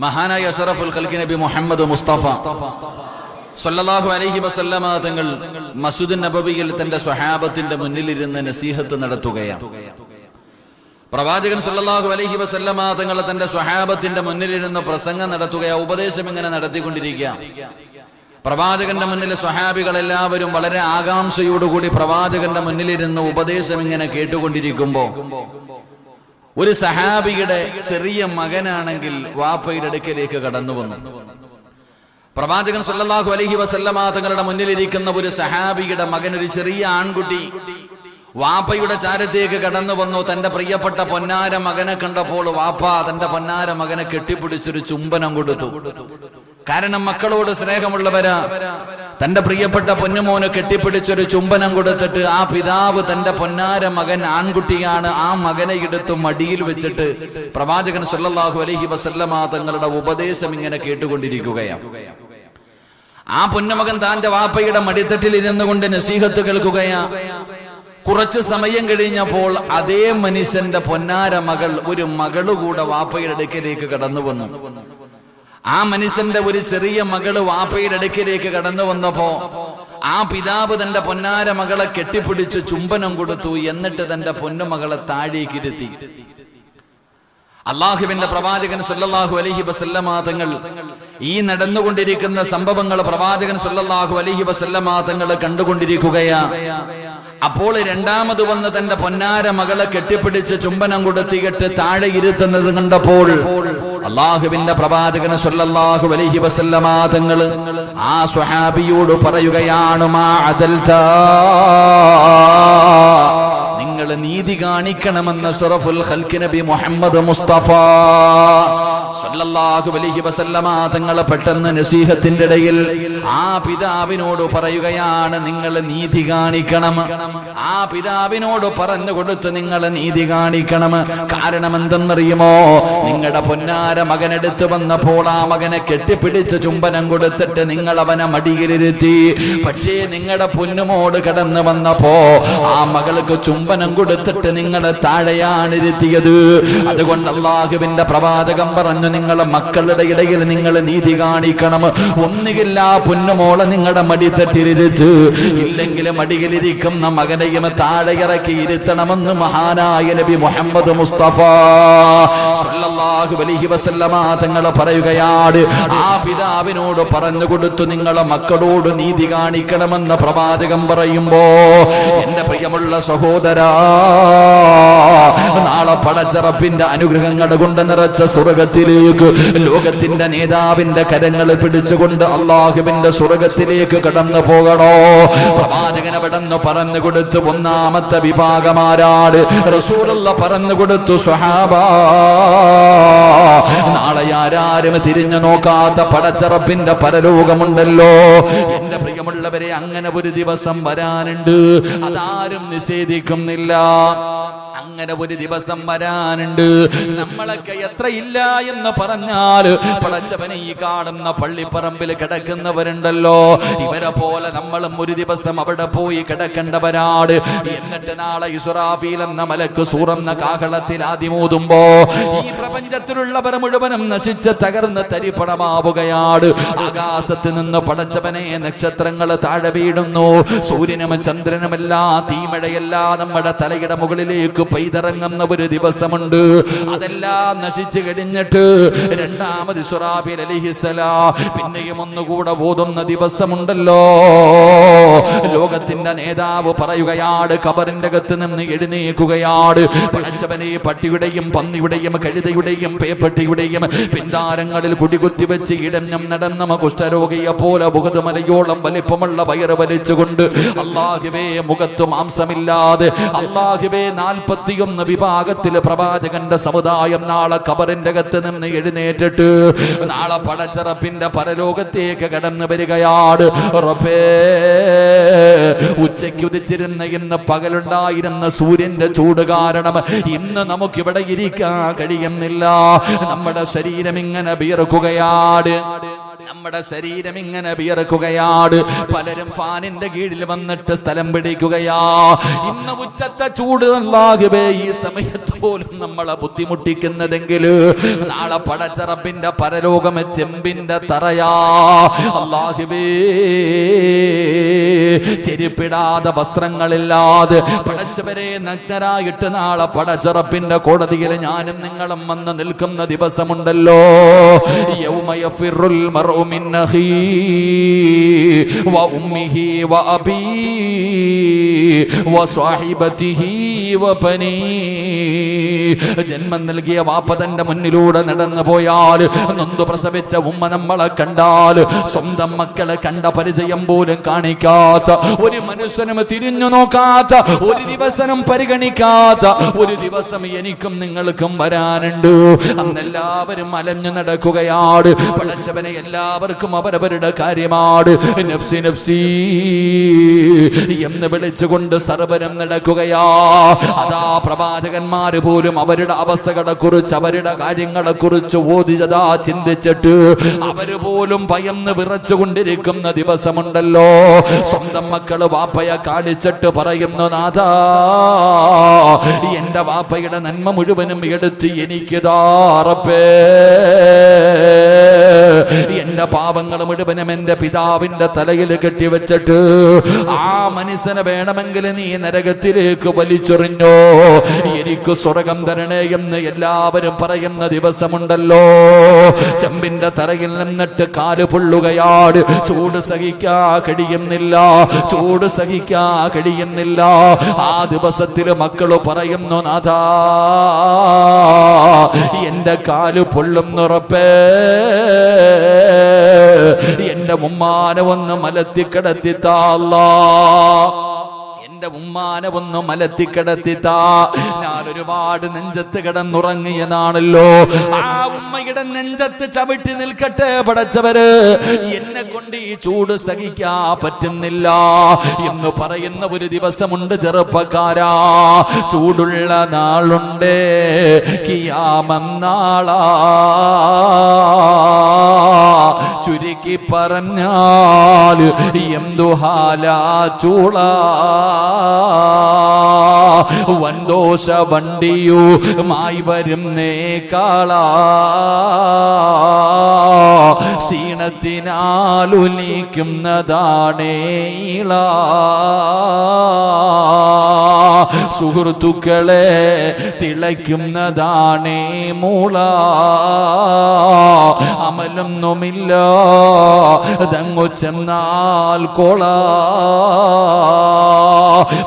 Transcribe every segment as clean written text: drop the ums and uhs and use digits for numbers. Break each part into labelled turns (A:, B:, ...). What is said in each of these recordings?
A: മഹാനായ അഷ്റഫുൽ ഖൽഖി നബി മുഹമ്മദ് മുസ്തഫ സല്ലല്ലാഹു അലൈഹി വസല്ലമ തങ്ങൾ മസ്ജിദുൻ നബവിയിൽ തന്റെ സ്വഹാബത്തിന്റെ മുന്നിലിരുന്ന് നസീഹത്ത് നടത്തുകയാണ്. പ്രവാചകൻ സല്ലല്ലാഹു അലൈഹി വസല്ലമ തങ്ങൾ തന്റെ സ്വഹാബത്തിന്റെ മുന്നിലിരുന്ന് പ്രസംഗം നടത്തുകയാണ്, ഉപദേശം ഇങ്ങനെ നടത്തിക്കൊണ്ടിരിക്കുകയാണ്. പ്രവാചകന്റെ മുന്നിൽ സ്വഹാബികൾ എല്ലാവരും വളരെ ആകാംക്ഷയോടുകൂടി പ്രവാചകന്റെ മുന്നിലിരുന്ന് ഉപദേശം ഇങ്ങനെ കേട്ടുകൊണ്ടിരിക്കുമ്പോ ഒരു സഹാബിയുടെ ചെറിയ മകനാണെങ്കിൽ വാപ്പയുടെ അടുക്കലേക്ക് കടന്നു വന്നു. പ്രവാചകൻ സല്ലല്ലാഹു അലൈഹി വസല്ലമ തങ്ങളുടെ മുന്നിലിരിക്കുന്ന ഒരു സഹാബിയുടെ മകൻ, ഒരു ചെറിയ ആൺകുട്ടി വാപ്പയുടെ ചാരത്തേക്ക് കടന്നു വന്നു. തന്റെ പ്രിയപ്പെട്ട പൊന്നാര മകനെ കണ്ടപ്പോൾ വാപ്പ തന്റെ പൊന്നാര മകനെ കെട്ടിപ്പിടിച്ചൊരു ചുംബനം കൊടുത്തു. കാരണം മക്കളോട് സ്നേഹമുള്ളവരാ. തന്റെ പ്രിയപ്പെട്ട പൊന്നുമോന് കെട്ടിപ്പിടിച്ചൊരു ചുംബനം കൊടുത്തിട്ട് ആ പിതാവ് തന്റെ പൊന്നാര മകൻ ആൺകുട്ടിയാണ്, ആ മകനെ എടുത്ത് മടിയിൽ വെച്ചിട്ട് പ്രവാചകൻ സല്ലല്ലാഹു അലൈഹി വസല്ലമ തങ്ങളുടെ ഉപദേശം ഇങ്ങനെ കേട്ടുകൊണ്ടിരിക്കുകയാണ്. ആ പൊന്നുമകൻ താന്റെ വാപ്പയുടെ മടിത്തട്ടിൽ ഇരുന്നു കൊണ്ട് നസീഹത്ത് കേൾക്കുകയാ. കുറച്ച് സമയം കഴിഞ്ഞപ്പോൾ അതേ മനുഷ്യന്റെ പൊന്നാര മകൾ, ഒരു മകളുകൂടെ വാപ്പയുടെ അടുക്കലേക്ക് കടന്നു വന്നു. ആ മനുഷ്യന്റെ ഒരു ചെറിയ മകള് വാപ്പയുടെ അടുക്കലേക്ക് കടന്നു വന്നപ്പോ ആ പിതാവ് തന്റെ പൊന്നാര മകളെ കെട്ടിപ്പിടിച്ച് ചുംബനം കൊടുത്തു. എന്നിട്ട് തന്റെ പൊന്നുമകളെ താഴേക്കിരുത്തി. അള്ളാഹുവിന്റെ പ്രവാചകൻ സല്ലല്ലാഹു അലൈഹി വസല്ലമ തങ്ങൾ ഈ നടന്നുകൊണ്ടിരിക്കുന്ന സംഭവങ്ങൾ പ്രവാചകൻ സല്ലല്ലാഹു അലൈഹി വസല്ലമ തങ്ങൾ കണ്ടുകൊണ്ടിരിക്കുകയാ. അപ്പോൾ രണ്ടാമത് വന്ന് തന്റെ പൊന്നാര മകളെ കെട്ടിപ്പിടിച്ച് ചുംബനം കൊടുത്തിട്ട് താഴെ ഇരുത്തുന്നത് കണ്ടപ്പോൾ അള്ളാഹുവിന്റെ പ്രവാചകൻ സല്ലല്ലാഹു അലൈഹി വസല്ലമ തങ്ങൾ ആ സ്വഹാബിയോട് പറയുകയാണ്, മാ അദൽതാ, നിങ്ങൾ നീതി കാണിക്കണമെന്ന് അഷ്റഫുൽ ഖൽഖി നബി മുഹമ്മദ് മുസ്തഫ സല്ലല്ലാഹു അലൈഹി വസല്ലമ തങ്ങൾ പെട്ടെന്ന് നസീഹത്തിന്റെ ഇടയിൽ ആ പിതാവിനോട് പറയുകയാണ്, നിങ്ങൾ നീതി കാണിക്കണം. ആ പിതാവിനോട് പറഞ്ഞു കൊടുത്ത് നിങ്ങൾ നീതി കാണിക്കണം. കാരണം എന്തെന്നറിയുമോ? നിങ്ങളുടെ പൊന്നാര മകനെടുത്ത് വന്നപ്പോൾ ആ മകനെ കെട്ടിപ്പിടിച്ച് ചുംബനം കൊടുത്തിട്ട് നിങ്ങൾ അവനെ മടിയിലിരുത്തി. പക്ഷേ നിങ്ങളുടെ പൊന്നുമോട് കടന്നു വന്നപ്പോ ആ മകൾക്ക് ചുംബനം കൊടുത്തിട്ട് നിങ്ങളെ താഴെയാണ് ഇരുത്തിയത്. അതുകൊണ്ട് അള്ളാഹുവിന്റെ പ്രവാചകൻ പറഞ്ഞു, നിങ്ങളെ മക്കളുടെ ഇടയിൽ നിങ്ങൾ നീതി കാണിക്കണം. ഒന്നുകില്ല പൊന്നുമോളെ നിങ്ങളുടെ മടിത്തട്ടിലിരുത്ത്, ഇല്ലെങ്കിൽ മടിയിലിരിക്കുന്ന മകനെയും താഴെ ഇറക്കി ഇരുത്തണമെന്ന് മഹാനായ നബി മുഹമ്മദ് മുസ്തഫ സല്ലല്ലാഹു അലൈഹി വസല്ലമ തങ്ങൾ പറയുകയാണ്. ആ പിതാവിനോട് പറഞ്ഞു കൊടുത്തു, നിങ്ങളെ മക്കളോട് നീതി കാണിക്കണമെന്ന് പ്രവാചകൻ പറയുമ്പോ എന്റെ പ്രിയമുള്ള സഹോദരാ, നാളെ പടച്ചറപ്പിന്റെ അനുഗ്രഹങ്ങൾ കൊണ്ട് നിറച്ച സ്വർഗത്തിലേക്ക് ലോകത്തിന്റെ നേതാവിന്റെ കരങ്ങൾ പിടിച്ചുകൊണ്ട് അള്ളാഹുവിന്റെ സ്വർഗത്തിലേക്ക് കടന്നു പോകണോ? പ്രവാചകനെ പെട്ടെന്ന് പറഞ്ഞു കൊടുത്തു. ഒന്നാമത്തെ വിഭാഗമാരാണ് റസൂലുള്ള പറഞ്ഞു കൊടുത്തു, സ്വഹാബാ, നാളെ ആരാരും തിരിഞ്ഞു നോക്കാത്ത പടച്ചറപ്പിന്റെ പരലോകമുണ്ടല്ലോ. എന്റെ പ്രിയമുള്ളവരെ, അങ്ങനെ ഒരു ദിവസം വരാനുണ്ട്, അതാരും നിഷേധിക്കുന്നില്ല. അങ്ങനെ ഒരു ദിവസം വരാനുണ്ട്. നമ്മളൊക്കെ എത്ര ഇല്ല എന്ന് പറഞ്ഞാൽ പടച്ചവനെ ഈ കാണുന്ന പള്ളിപ്പറമ്പിൽ കിടക്കുന്നവരുണ്ടല്ലോ, ഇവരെ പോലെ നമ്മളും ഒരു ദിവസം അവിടെ പോയി കിടക്കേണ്ടവരാണ്. എന്നിട്ട് നാളെ ഇസ്രാഫീൽ എന്ന മലക്ക് സൂറന്ന കാഹളത്തിൽ ആദിമൂതുമ്പോ ഈ പ്രപഞ്ചത്തിലുള്ളവർ മുഴുവനും നശിച്ച് തകർന്ന് തരിപ്പണമാവുകയാണ്. ആകാശത്ത് നിന്ന് പടച്ചവനെ നക്ഷത്രങ്ങൾ താഴെ വീഴുന്നു. സൂര്യനും ചന്ദ്രനുമെല്ലാം തീമഴയെല്ലാം നമ്മുടെ തലയുടെ മുകളിലേക്ക് പെയ്തിറങ്ങുന്ന ഒരു ദിവസമുണ്ട്. അതെല്ലാം നശിച്ചു കഴിഞ്ഞിട്ട് രണ്ടാമത് ഇസ്രാഫീൽ അലൈഹിസ്സലാം പിന്നെയും ഒന്നുകൂടെ ഓതുന്ന ദിവസമുണ്ടല്ലോ. ലോകത്തിന്റെ നേതാവ് പറയുകയാണ്, ഖബറിന്റെ അകത്ത് നിന്ന് എഴുന്നേൽക്കുകയാണ്. പടച്ചവനെ പട്ടിയുടെയും പന്നിയുടെയും കഴുതയുടെയും പേപ്പട്ടിയുടെയും പിന്താരങ്ങളിൽ കുടികുത്തി വെച്ച് ഇടഞ്ഞം നടന്ന കുഷ്ഠരോഗിയെ പോലെ മുഖത്തുമലയോളം വലിപ്പമുള്ള വയറ് വലിച്ചുകൊണ്ട് അല്ലാഹുവേ മുഖത്ത് മാംസമില്ലാതെ അല്ലാഹുവേ 41 വിഭാഗത്തിൽ പ്രവാചകന്റെ സമുദായം നാളെ ഖബറിന്റെ അകത്ത് നിന്ന് എഴുന്നേറ്റിട്ട് നാളെ പടച്ചറപ്പിന്റെ പരലോകത്തേക്ക് കടന്നു വരികയാണ്. റബ്ബേ, ഉച്ചയ്ക്ക് ഉദിച്ചിരുന്ന ഇന്ന് പകലുണ്ടായിരുന്ന സൂര്യന്റെ ചൂട് കാരണം ഇന്ന് നമുക്കിവിടെ ഇരിക്കാൻ കഴിയുന്നില്ല. നമ്മുടെ ശരീരം ഇങ്ങനെ വിയർക്കുകയാണ്. നമ്മുടെ ശരീരം ഇങ്ങനെ വിയർക്കുകയാണ്. പലരും ഫാനിന്റെ കീഴിൽ വന്നിട്ട് സ്ഥലം പിടിക്കുകയാ. ഇന്ന് ഉച്ചത്തെ ചൂട് അല്ലാഹുവേ ഈ സമയത്ത് പോലും നമ്മളെ ബുദ്ധിമുട്ടിക്കുന്നതെങ്കിൽ നാളെ പടച്ച റബ്ബിന്റെ പരലോകം ചെമ്പിന്റെ തറയാ. അല്ലാഹുവേ ചെരുപ്പിടാതെ വസ്ത്രങ്ങളില്ലാതെ പടച്ചവരെ നഗ്നരായിട്ട് നാളെ പടച്ച റബ്ബിന്റെ കോടതിയിൽ ഞാനും നിങ്ങളും വന്ന് നിൽക്കുന്ന ദിവസമുണ്ടല്ലോ. യൗമ യഫിറുൽ മർഉ മിൻ അഖീ വ ഉമ്മിഹി വ അബീ വ സ്വഹിബതിഹി വ ബനീ. ജന്മം നൽകിയ വാപ്പ തന്റെ മുന്നിലൂടെ നടന്നു പോയാൽ, നൊന്തു പ്രസവിച്ച ഉമ്മ നമ്മളെ കണ്ടാൽ, സ്വന്തം മക്കളെ കണ്ട പരിചയം പോലും കാണിക്കാത്ത, ഒരു മനുഷ്യനും തിരിഞ്ഞു നോക്കാത്ത, ഒരു ദിവസം പരിഗണിക്കാത്ത ഒരു ദിവസം എനിക്കും നിങ്ങൾക്കും വരാനുണ്ട്. അന്നെല്ലാവരും അലഞ്ഞു നടക്കുകയാണ്. പടച്ചവനെ എല്ലാവർക്കും അവരവരുടെ കാര്യമാണ്. നഫ്സി നഫ്സി എന്ന് വിളിച്ചുകൊണ്ട് സർവരും നടക്കുകയാ. അതാ പ്രവാചകന്മാര് പോലും അവരുടെ അവസ്ഥകളെ കുറിച്ച്, അവരുടെ കാര്യങ്ങളെ കുറിച്ച് ഓതിയതാ ചിന്തിച്ചിട്ട് അവര് പോലും ഭയന്ന് വിറച്ചുകൊണ്ടിരിക്കുന്ന ദിവസമുണ്ടല്ലോ. സ്വന്തം മക്കള് വാപ്പയെ കാണിച്ചിട്ട് പറയുന്നു, നാഥാ എന്റെ വാപ്പയുടെ നന്മ മുഴുവനും എടുത്ത് എനിക്ക് റബ്ബേ, എന്റെ പാപങ്ങൾ മുഴുവനും എന്റെ പിതാവിന്റെ തലയിൽ കെട്ടിവെച്ചിട്ട് ആ മനുഷ്യനെ വേണമെങ്കിൽ നീ നരകത്തിലേക്ക് വലിച്ചെറിഞ്ഞോ, എനിക്ക് സ്വർഗം തരണേ എന്ന് എല്ലാവരും പറയുന്ന ദിവസമുണ്ടല്ലോ. ചെമ്പിന്റെ തറയിൽ നിന്നിട്ട് കാല് പൊള്ളുകയാണ്. ചൂട് സഹിക്കാ കഴിയുന്നില്ല, ചൂട് സഹിക്കാ കഴിയുന്നില്ല. ആ ദിവസത്തിൽ മക്കള് പറയുന്നു, നാഥാ എന്റെ കാല് പൊള്ളുന്നുറപ്പേ, എന്റെ ഉമ്മാനെ ഒന്ന് മലത്തിക്കിടത്തിത്താ, എന്റെ ഉമ്മാനെ ഒന്ന് മലത്തിക്കിടത്തിത്താ. ഞാൻ ഒരുപാട് നെഞ്ചത്ത് കിടന്നുറങ്ങിയതാണല്ലോ. ആ ഉമ്മയുടെ നെഞ്ചത്ത് ചവിട്ടി നിൽക്കട്ടെ പടച്ചവര്, എന്നെ കൊണ്ട് ഈ ചൂട് സഹിക്കാ പറ്റുന്നില്ല എന്ന് പറയുന്ന ഒരു ദിവസമുണ്ട് ചെറുപ്പക്കാരാ. ചൂടുള്ള നാളുണ്ട്, കിയാമം നാളാ. ചുരുക്കി പറഞ്ഞാൽ എന്തു ഹാലാ ചൂളാ. വൻദോഷ വണ്ടിയുമായി വരുന്നേ കാളാ. ക്ഷീണത്തിനാലുലിക്കുന്നതാണേ ഇള. സുഹൃത്തുക്കളെ തിളയ്ക്കുന്നതാണേ മൂള. അമലൊന്നുമില്ല ദങ്ങു ചെന്നാൽ കോള.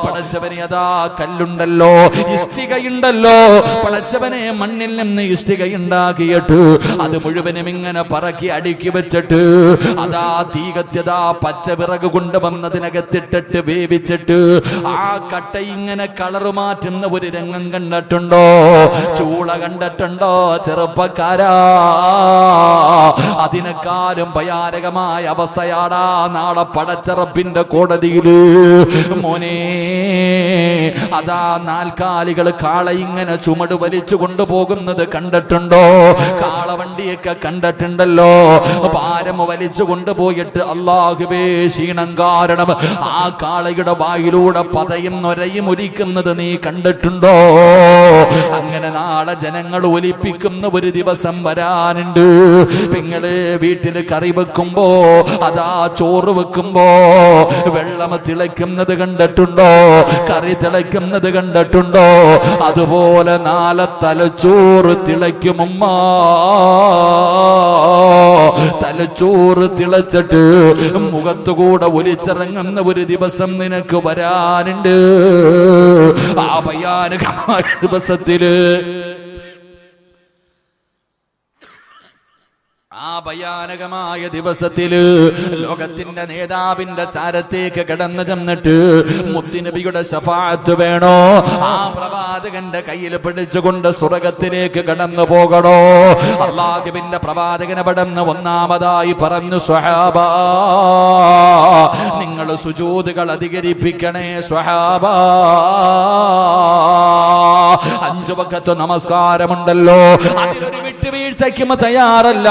A: പടച്ചവനെ അതാ കല്ലുണ്ടല്ലോ, ഇഷ്ടികയുണ്ടല്ലോ. പടച്ചവനെ മണ്ണിൽ നിന്ന് ഇഷ്ടികയുണ്ടാക്കിയിട്ട് അത് മുഴുവനും ഇങ്ങനെ പറക്കി അടുക്കി വെച്ചിട്ട് അതാ തീ കത്തിയതാ പച്ച വിറക് കൊണ്ടുവന്നതിനകത്തിട്ടിട്ട് വേവിച്ചിട്ട് ആ കട്ട ഇങ്ങനെ കളറ് മാറ്റുന്ന ഒരു രംഗം കണ്ടിട്ടുണ്ടോ? ചൂള കണ്ടിട്ടുണ്ടോ ചെറുപ്പക്കാരാ? അതിനെക്കാളും ഭയാനകമായ അവസ്ഥയാടാ നാളെ പടച്ചറപ്പിന്റെ കോടതിയില്. മോനെ അതാ നാൽക്കാലികൾ കാള ഇങ്ങനെ ചുമട് വലിച്ചു കൊണ്ടുപോകുന്നത് കണ്ടിട്ടുണ്ടോ? കാളവണ്ടിയൊക്കെ കണ്ടിട്ടുണ്ടല്ലോ. ഭാരം വലിച്ചു കൊണ്ടുപോയിട്ട് അല്ലാഹുവേ ക്ഷീണം കാരണം ആ കാളയുടെ വായിലൂടെ പതയും നൊരയും ഒലിക്കുന്നത് നീ കണ്ടിട്ടുണ്ടോ? അങ്ങനെ നാളെ ജനങ്ങൾ ഒലിപ്പിക്കുന്ന ഒരു ദിവസം വരാനുണ്ട്. നിങ്ങള് വീട്ടില് കറി വെക്കുമ്പോ അതാ ചോറ് വെക്കുമ്പോ വെള്ളം തിളയ്ക്കുന്നത് കണ്ടിട്ടുണ്ടോ? കറി തിളയ്ക്കുന്നത് കണ്ടിട്ടുണ്ടോ? അതുപോലെ നാളെ തലച്ചോറ് തിളയ്ക്കുമ്മ. തലച്ചോറ് തിളച്ചിട്ട് മുഖത്തുകൂടെ ഒലിച്ചിറങ്ങുന്ന ഒരു ദിവസം നിനക്ക് വരാനുണ്ട്. ആ ഭയാനകമായ ദിവസത്തില് ആ ഭയാനകമായ ദിവസത്തില് ലോകത്തിന്റെ നേതാവിന്റെ ചാരത്തേക്ക് കടന്നു ചെന്നിട്ട് മുത്തുനബിയുടെ ശഫാഅത്ത് വേണോ? ആ പ്രവാചകന്റെ കയ്യിൽ പിടിച്ചുകൊണ്ട് സ്വർഗത്തിലേക്ക് കടന്നു പോകണോ? അല്ലാഹുവിന്റെ പ്രവാചകനെ പടന്ന് ഒന്നാമതായി പറഞ്ഞു, സ്വഹാബാ നിങ്ങൾ സുജൂദുകൾ അധികരിപ്പിക്കണേ സ്വഹാബാ. 5 വഖത്ത് നമസ്കാരമുണ്ടല്ലോ, അതിലൊരു വിട്ടുവീഴ്ചയ്ക്കും തയ്യാറല്ല.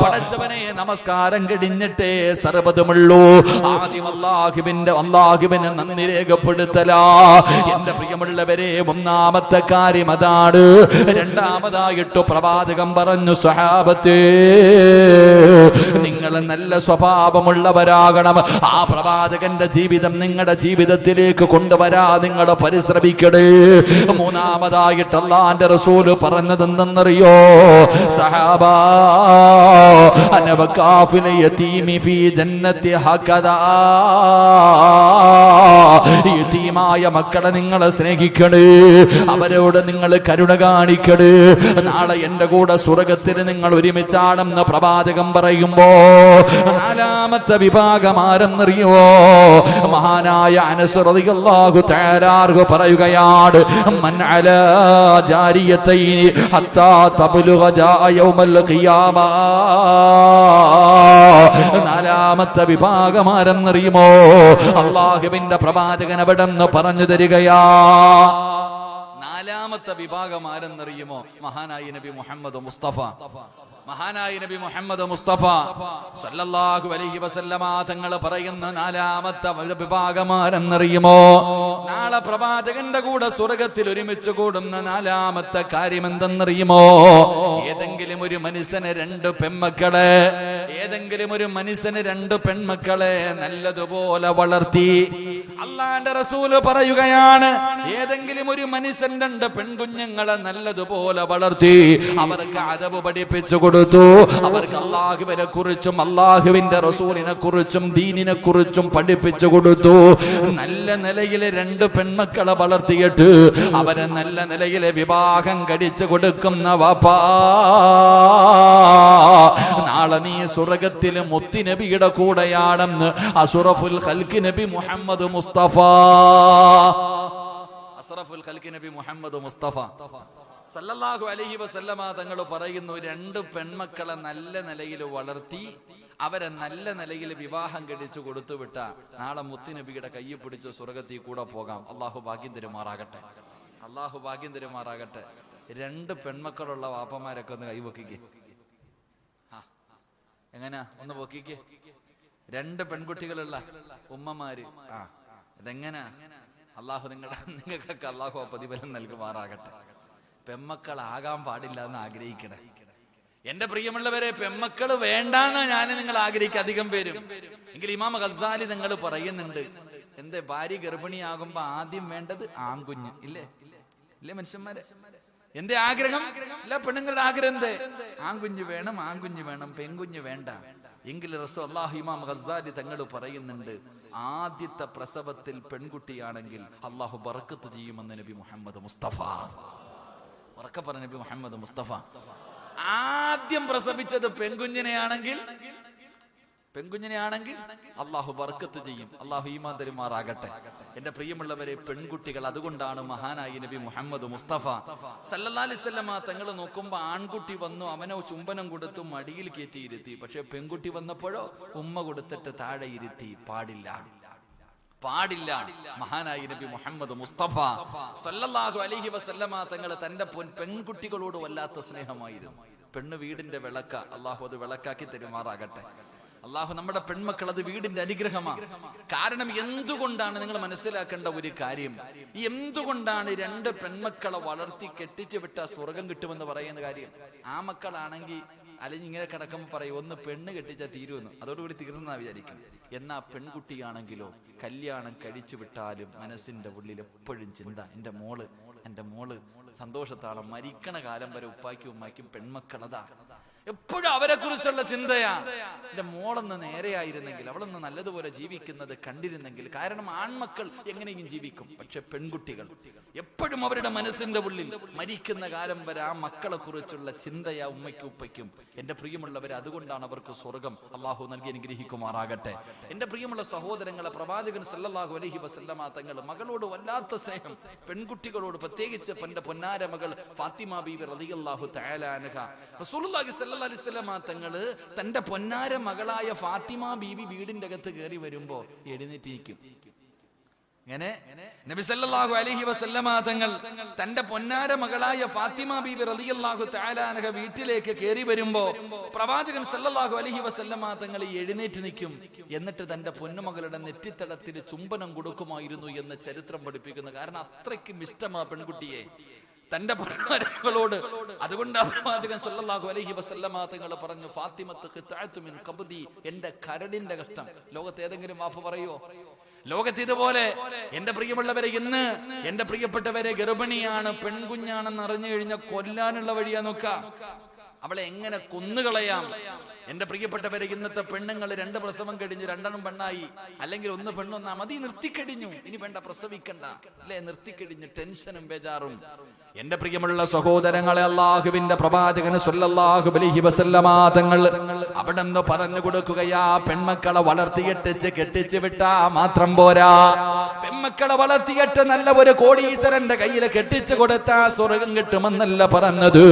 A: പടച്ചവനെ നമസ്കാരം കഴിഞ്ഞിട്ടേ സർവ്വതുമുള്ളൂ. ആദ്യം അല്ലാഹുവിനെ നന്ദി രേഖപ്പെടുത്തലാ. എന്റെ പ്രിയമുള്ളവരെ, ഒന്നാമത്തെ കാര്യം അതാണ്. രണ്ടാമതായിട്ട് പ്രവാചകൻ പറഞ്ഞു, സ്വഹാബത്തേ, നിങ്ങൾ നല്ല സ്വഭാവമുള്ളവരാകണം. ആ പ്രവാചകന്റെ ജീവിതം നിങ്ങളുടെ ജീവിതത്തിലേക്ക് കൊണ്ടുവരാ നിങ്ങൾ പരിശ്രമിക്കണേ. മൂന്നാമതായിട്ട് അല്ലാഹുവിന്റെ റസൂല് പറഞ്ഞതെന്തെന്നറിയോ? സഹാബാ അനവകാഫിൽ യതീമി ഫീ ജന്നത്തി ഹകദാ. യതീമായ മക്കളെ നിങ്ങൾ സ്നേഹിക്കണേ, അവരോട് നിങ്ങൾ കരുണ കാണിക്കണേ. നാളെ എന്റെ കൂടെ സ്വർഗ്ഗത്തിൽ നിങ്ങൾ ഒരുമിച്ചാണെന്ന് പ്രവാചകൻ പറയുമ്പോ നാലാമത്തെ വിഭാഗം ആരെന്നറിയോ? മഹാനായ അനസ് റളിയല്ലാഹു തആല അൻഹു പറയുകയാണ്, മൻ അലാ ജാരിയതൈനി ഹത്താ തബ്ലുഗ ജാഅ യൗമൽ ഖിയാമ. നാലാമത്തെ വിഭാഗം ആരെന്നറിയുമോ? അല്ലാഹുവിന്റെ പ്രവാചകൻ അവിടെ നിന്ന് പറഞ്ഞു തരികയാ. നാലാമത്തെ വിഭാഗം ആരെന്നറിയുമോ? മഹാനായ നബി മുഹമ്മദ് മുസ്തഫ. മഹാനായ നബി മുഹമ്മദ് മുസ്തഫ സല്ലല്ലാഹു അലൈഹി വസല്ലമ തങ്ങൾ പറയുന്ന നാലാമത്തെ വിഭാഗം ആരെന്നറിയുമോ? നാളെ പ്രവാചകന്റെ കൂടെ സ്വർഗ്ഗത്തിൽ ഒരുമിച്ച് കൂടുന്ന നാലാമത്തെ കാര്യം എന്തെന്നറിയുമോ? ഏതെങ്കിലും ഒരു മനുഷ്യന് രണ്ട് പെൺമക്കളെ നല്ലതുപോലെ വളർത്തി. അല്ലാഹുവിന്റെ റസൂല് പറയുകയാണ്, ഏതെങ്കിലും ഒരു മനുഷ്യൻ രണ്ട് പെൺകുഞ്ഞുങ്ങളെ നല്ലതുപോലെ വളർത്തി, അവർക്ക് അദബ് പഠിപ്പിച്ചു കൊടുത്തു, അവർക്ക് അല്ലാഹുവിനെ കുറിച്ചും അല്ലാഹുവിന്റെ റസൂലിനെ കുറിച്ചും ദീനിനെ കുറിച്ചും പഠിപ്പിച്ചു കൊടുത്തു. നല്ല നിലയിൽ രണ്ട് പെൺമക്കളെ വളർത്തിയിട്ട് അവരെ നല്ല നിലയിൽ വിവാഹം കഴിച്ചു കൊടുക്കുന്ന വാപ്പാ, നാളെ നീ സ്വർഗ്ഗത്തിൽ മുത്തുനബിയുടെ കൂടെയാണെന്ന് അഷ്റഫുൽ ഖൽഖ് നബി മുഹമ്മദ് മുസ്തഫ. അഷ്റഫുൽ ഖൽഖ് നബി മുഹമ്മദ് മുസ്തഫ സല്ലല്ലാഹു അലൈഹി വസല്ലമ തങ്ങൾ പറയുന്നു, രണ്ട് പെൺമക്കളെ നല്ല നിലയിൽ വളർത്തി അവരെ നല്ല നിലയിൽ വിവാഹം കഴിച്ചു കൊടുത്തുവിട്ട നാളെ മുത്തുനബിയുടെ കയ്യിൽ പിടിച്ച് സ്വർഗ്ഗത്തിൽ കൂടെ പോകാം. അള്ളാഹു ഭാഗ്യം തരുമാറാകട്ടെ. അള്ളാഹു ഭാഗ്യം തരുമാറാകട്ടെ. രണ്ട് പെൺമക്കളുള്ള വാപ്പമാരൊക്കെ ഒന്ന് കൈവക്കിക്കേ. എങ്ങനെയാ ഒന്ന് പൊക്കിക്കേ? രണ്ട് പെൺകുട്ടികളുള്ള ഉമ്മമാര്. ഇതെങ്ങനാ? അള്ളാഹു നിങ്ങൾക്കൊക്കെ അള്ളാഹു പ്രതിഫലം നൽകുമാറാകട്ടെ. പെമ്മക്കളാകാൻ പാടില്ല എന്ന് ആഗ്രഹിക്കണേ. എന്റെ പ്രിയമുള്ളവരെ, പെമ്മക്കള് വേണ്ടാന്ന് ഞാൻ നിങ്ങൾ ആഗ്രഹിക്കുക അധികം പേരും. എങ്കിൽ ഇമാം ഗസാലി നിങ്ങൾ പറയുന്നുണ്ട്, എന്റെ ഭാര്യ ഗർഭിണിയാകുമ്പോ ആദ്യം വേണ്ടത് ആൺകുഞ്ഞ്. ഇല്ലേ മനുഷ്യന്മാരെ? എന്റെ ആഗ്രഹം അല്ല, പെണ്ണുങ്ങളുടെ ആഗ്രഹം എന്തേ? ആൺകുഞ്ഞ് വേണം, പെൺകുഞ്ഞ് വേണ്ട. എങ്കിൽ റസൂലുള്ളാഹി ഇമാം ഗസാലി തങ്ങൾ പറയുന്നുണ്ട്, ആദ്യത്തെ പ്രസവത്തിൽ പെൺകുട്ടിയാണെങ്കിൽ അള്ളാഹു ബറക്കത്ത് ചെയ്യുമെന്ന് നബി മുഹമ്മദ് മുസ്തഫ. ഉറക്കെ പറഞ്ഞ നബി മുഹമ്മദ് മുസ്തഫ. ആദ്യം പ്രസവിച്ചത് പെൺകുഞ്ഞിനെയാണെങ്കിൽ അള്ളാഹു ബർക്കത്ത് ചെയ്യും. അള്ളാഹു ഈമാൻ തരുമാറാകട്ടെ. എന്റെ പ്രിയമുള്ളവരെ, പെൺകുട്ടികൾ, അതുകൊണ്ടാണ് മഹാനായി നബി മുഹമ്മദ് മുസ്തഫ സല്ലല്ലാഹു അലൈഹി വസല്ലമ തങ്ങൾ നോക്കുമ്പോ ആൺകുട്ടി വന്നു, അവനെ ചുംബനം കൊടുത്തു മടിയിൽ കയറ്റിയിരുത്തി. പക്ഷെ പെൺകുട്ടി വന്നപ്പോഴോ ഉമ്മ കൊടുത്തിട്ട് താഴെ ഇരുത്തി. പാടില്ല. മഹാനായി നബി മുഹമ്മദ് മുസ്തഫ സല്ലല്ലാഹു അലൈഹി വസല്ലമ തങ്ങൾ തന്റെ പെൺകുട്ടികളോട് വല്ലാത്ത സ്നേഹമായിരുന്നു. പെണ്ണ് വീടിന്റെ വിളക്ക. അള്ളാഹു അത് വിളക്കാക്കി തരുമാറാകട്ടെ. അള്ളാഹു നമ്മുടെ പെൺമക്കൾ അത് വീടിന്റെ അനുഗ്രഹമാണ്. കാരണം എന്തുകൊണ്ടാണ് നിങ്ങൾ മനസ്സിലാക്കേണ്ട ഒരു കാര്യം, എന്തുകൊണ്ടാണ് രണ്ട് പെൺമക്കളെ വളർത്തി കെട്ടിച്ചു വിട്ട സ്വർഗം കിട്ടുമെന്ന് പറയുന്ന കാര്യം? ആ മക്കളാണെങ്കിൽ അല്ലെങ്കിൽ ഇങ്ങനെ കിടക്കുമ്പോൾ പറയും, ഒന്ന് പെണ്ണ് കെട്ടിച്ചാൽ തീരുമെന്ന്, അതോടുകൂടി തീർന്നാ വിചാരിക്കും. എന്നാ പെൺകുട്ടിയാണെങ്കിലോ കല്യാണം കഴിച്ചു വിട്ടാലും മനസ്സിന്റെ ഉള്ളിൽ എപ്പോഴും ചിന്ത, എൻ്റെ മോള് സന്തോഷത്താണ്, മരിക്കണ കാലം വരെ ഉപ്പായ്ക്കും ഉമ്മായ്ക്കും പെൺമക്കളതാ. എപ്പോഴും അവരെ കുറിച്ചുള്ള ചിന്തയാ. എന്റെ മോളൊന്ന് നേരെയായിരുന്നെങ്കിൽ, അവളൊന്ന് നല്ലതുപോലെ ജീവിക്കുന്നത് കണ്ടിരുന്നെങ്കിൽ. കാരണം ആൺമക്കൾ എങ്ങനെയും ജീവിക്കും, പക്ഷെ പെൺകുട്ടികൾ എപ്പോഴും അവരുടെ മനസ്സിന്റെ ഉള്ളിൽ മരിക്കുന്ന കാലം വരെ ആ മക്കളെ കുറിച്ചുള്ള ചിന്തയാ ഉമ്മയ്ക്കും ഉപ്പയ്ക്കും. എന്റെ പ്രിയമുള്ളവരെ, അതുകൊണ്ടാണ് അവർക്ക് സ്വർഗം അള്ളാഹു നൽകി അനുഗ്രഹിക്കുമാറാകട്ടെ. എന്റെ പ്രിയമുള്ള സഹോദരങ്ങളെ, പ്രവാചകൻ സല്ലല്ലാഹു അലൈഹി വസല്ലമ തങ്ങൾ മകളോട് വല്ലാത്ത സ്നേഹം, പെൺകുട്ടികളോട് പ്രത്യേകിച്ച് എന്റെ പൊന്നാര മകൾ ഫാത്തിമ ബീവി റളിയല്ലാഹു തആല അൻഹ. റസൂലുള്ളാഹി സല്ലല്ലാഹു അലൈഹി വസല്ലമ തങ്ങള് തന്റെ പൊന്നാര മകളായ ഫാത്തിമ ബീവി വീടിന്റെ അകത്ത് കയറി വരുമ്പോ എഴുന്നേറ്റിരിക്കും. ഇങ്ങനെ നബി സല്ലല്ലാഹു അലൈഹി വസല്ലമ തങ്ങൾ തന്റെ പൊന്നാര മകളായ ഫാത്തിമ ബീബി റളിയല്ലാഹു തആല അൻഹ വീട്ടിലേക്ക് കയറി വരുമ്പോ പ്രവാചകൻ സല്ലല്ലാഹു അലൈഹി വസല്ലമ തങ്ങൾ എഴുന്നേറ്റ് നിൽക്കും. എന്നിട്ട് തന്റെ പൊന്നുമകളുടെ നെറ്റിത്തടത്തിൽ ചുംബനം കൊടുക്കുമായിരുന്നു എന്ന് ചരിത്രം പഠിപ്പിക്കുന്നു. കാരണം അത്രയ്ക്കും ഇഷ്ടമാ പെൺകുട്ടിയെ തന്റെ പൊന്നാരകളോട്. അതുകൊണ്ട് പ്രവാചകൻ സല്ലല്ലാഹു അലൈഹി വസല്ലമ തങ്ങൾ പറഞ്ഞു, ഫാത്തിമത്ത് ഖിത്അത്തു മിൻ ഖബ്ദി, എന്റെ കരടിന്റെ കഷ്ടം. ലോകത്ത് ഏതെങ്കിലും വാപ്പ പറയോ? ലോകത്ത് ഇതുപോലെ എന്റെ പ്രിയമുള്ളവരെ, ഇന്ന് എന്റെ പ്രിയപ്പെട്ടവരെ ഗർഭിണിയാണ്, പെൺകുഞ്ഞാണെന്ന് അറിഞ്ഞു കഴിഞ്ഞാൽ കൊല്ലാനുള്ള വഴിയാ നോക്കാം. അവളെ എങ്ങനെ കൊന്നുകളയാം. എന്റെ പ്രിയപ്പെട്ടവരെ, ഇന്നത്തെ പെണ്ണുങ്ങൾ 2 പ്രസവം കഴിഞ്ഞ് 2 പെണ്ണായി, അല്ലെങ്കിൽ 1 പെണ്ണൊന്നാ മതി, നിർത്തിക്കഴിഞ്ഞു, ഇനി വേണ്ട, പ്രസവിക്കണ്ട, അല്ലെ, നിർത്തിക്കഴിഞ്ഞു, ടെൻഷനും ബേജാറും. എന്റെ പ്രിയമുള്ള സഹോദരങ്ങളെ, അല്ലാഹുവിന്റെ പ്രവാചകൻ സല്ലല്ലാഹു അലൈഹി വസല്ലമ തങ്ങൾ അവിടെ നിന്ന് പറഞ്ഞു കൊടുക്കുകയാ, പെൺമക്കളെ വളർത്തിയിട്ട് കെട്ടിച്ചു വിട്ടാ മാത്രം പോരാ, പെൺമക്കളെ വളർത്തിയിട്ട് നല്ല ഒരു കോടീശ്വരന്റെ കയ്യിൽ കെട്ടിച്ചു കൊടുത്താ സ്വർഗം കിട്ടുമെന്നല്ല പറഞ്ഞത്.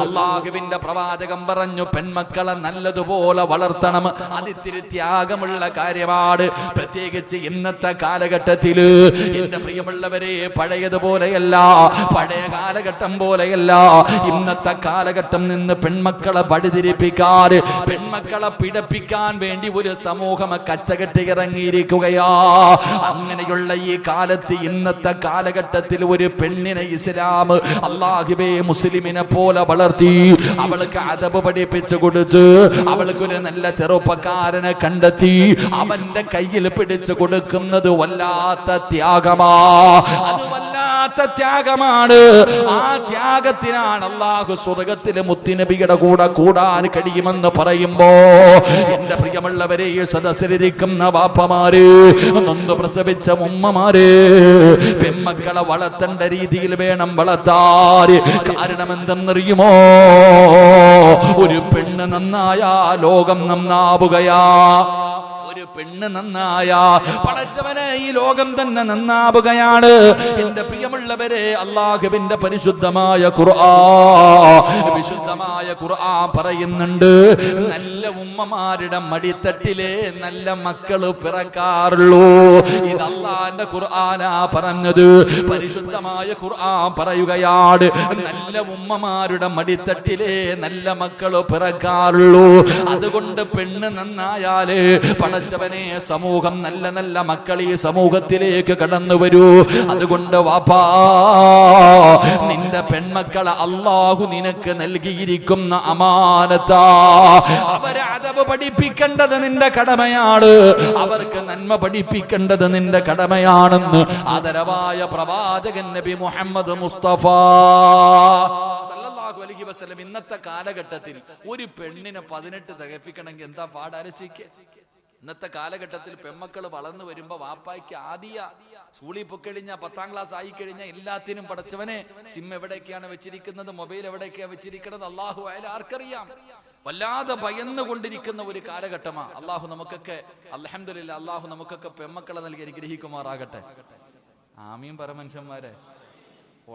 A: അല്ലാഹുവിന്റെ പ്രവാചകൻ പറഞ്ഞു, പെൺമക്കളെ നല്ലതുപോലെ വളർത്തണം. അതിത്തിരി ത്യാഗമുള്ള കാര്യമാണ്. പ്രത്യേകിച്ച് ഇന്നത്തെ കാലഘട്ടത്തില് എന്റെ പ്രിയമുള്ളവരെ, പഴയതുപോലെയല്ല, പഴയ കാലഘട്ടം പോലെയല്ല. ഇന്നത്തെ കാലഘട്ടം നിന്ന് പെൺമക്കളെ വഴിതിരിപ്പിക്കാറ്, പെൺമക്കളെ പിടപ്പിക്കാൻ വേണ്ടി ഒരു സമൂഹം കച്ചകെട്ടി ഇറങ്ങിയിരിക്കുകയാ. അങ്ങനെയുള്ള ഈ കാലത്ത്, ഇന്നത്തെ കാലഘട്ടത്തിൽ ഒരു പെണ്ണിനെ ഇസ്ലാം അല്ലാഹുവേ മുസ്ലിമിനെ പോലെ വളർത്തി, അവൾക്ക് അദബ് പഠിപ്പിച്ചു കൊടുത്ത്, അവൾക്കൊരു നല്ല ചെറുപ്പക്കാരനെ കണ്ടെത്തി അവന്റെ കയ്യിൽ പിടിച്ചു കൊടുക്കുന്നത് വല്ലാത്ത ത്യാഗമാ. അത് വല്ലാത്ത ത്യാഗമാണ്. ആ ത്യാഗത്തിനാണ് അല്ലാഹു സ്വർഗത്തിലെ മുത്തുനബിയുടെ കൂടെ കൂടാൻ കഴിയുമെന്ന് പറയുമ്പോ, എന്റെ പ്രിയമുള്ളവരെ, ഈ സദസ്സിലിരിക്കുന്ന വാപ്പമാര്, നൊന്ത് പ്രസവിച്ച ഉമ്മമാര്, പെൺമക്കളെ വളർത്തേണ്ട രീതിയിൽ വേണം വളർത്താൻ. കാരണം എന്തെന്നറിയുമോ? ഒരു പെണ്ണ് നന്നായ ലോകം നന്നാവുകയാ. ഒരു പെണ്ണ് നന്നായ പടച്ചവനെ ഈ ലോകം തന്നെ നന്നാവുകയാണ്. എന്റെ പ്രിയമുള്ളവരെ, അല്ലാഹുവിന്റെ പരിശുദ്ധമായ ഖുർആൻ, വിശുദ്ധമായ ഖുർആൻ പറയുന്നുണ്ട്, നല്ല ഉമ്മമാരുടെ മടിത്തട്ടിലെ നല്ല മക്കള് പിറക്കാറുള്ളൂ. ഇത് അല്ലാഹുവിന്റെ ഖുർആനാ പറഞ്ഞത്. പരിശുദ്ധമായ ഖുർആൻ പറയുകയാണ്, നല്ല ഉമ്മമാരുടെ മടിത്തട്ടിലെ നല്ല മക്കള് പിറക്കാറുള്ളൂ. അതുകൊണ്ട് പെണ്ണ് നന്നായാല് പടച്ചവനെ സമൂഹം നല്ല നല്ല മക്കൾ ഈ സമൂഹത്തിലേക്ക് കടന്നു വരൂ. അതുകൊണ്ട് വാപ്പാ, നിന്റെ പെൺമക്കളെ അല്ലാഹു നിനക്ക് നൽകിയിരിക്കുന്ന അമാനത്താ. അവരെ അദബ് പഠിപ്പിക്കേണ്ടത് നിന്റെ കടമയാണ്. അവർക്ക് നന്മ പഠിപ്പിക്കേണ്ടത് നിന്റെ കടമയാണെന്ന് ആദരവായ പ്രവാചകൻ നബി മുഹമ്മദ് മുസ്തഫ സല്ലല്ലാഹു അലൈഹി വസല്ലം ഇന്നത്തെ കാലഘട്ടത്തിൽ ഒരു പെണ്ണിനെ 18 തികപ്പിക്കണമെങ്കിൽ എന്താ പാടാലോചിക്കുക. ഇന്നത്തെ കാലഘട്ടത്തിൽ പെൺമക്കൾ വളർന്നു വരുമ്പോ വാപ്പായ്ക്ക് ആദ്യ സ്കൂളിൽ പൊക്കഴിഞ്ഞ 10ാം ക്ലാസ് ആയി കഴിഞ്ഞ എല്ലാത്തിനും പടച്ചവനെ സിം എവിടേക്കാണ് വെച്ചിരിക്കുന്നത്, മൊബൈൽ എവിടേക്കാണ് വെച്ചിരിക്കുന്നത്, അല്ലാഹു അയല ആർക്കറിയാം. വല്ലാതെ ഭയന്നുകൊണ്ടിരിക്കുന്ന ഒരു കാലഘട്ടമാ. അല്ലാഹു നമുക്കൊക്കെ അൽഹംദുലില്ലാ, അല്ലാഹു നമുക്കൊക്കെ പെൺമക്കളെ നൽകി അനുഗ്രഹിക്കുമാറാകട്ടെ. ആമീൻ പറ മനുഷ്യന്മാരെ.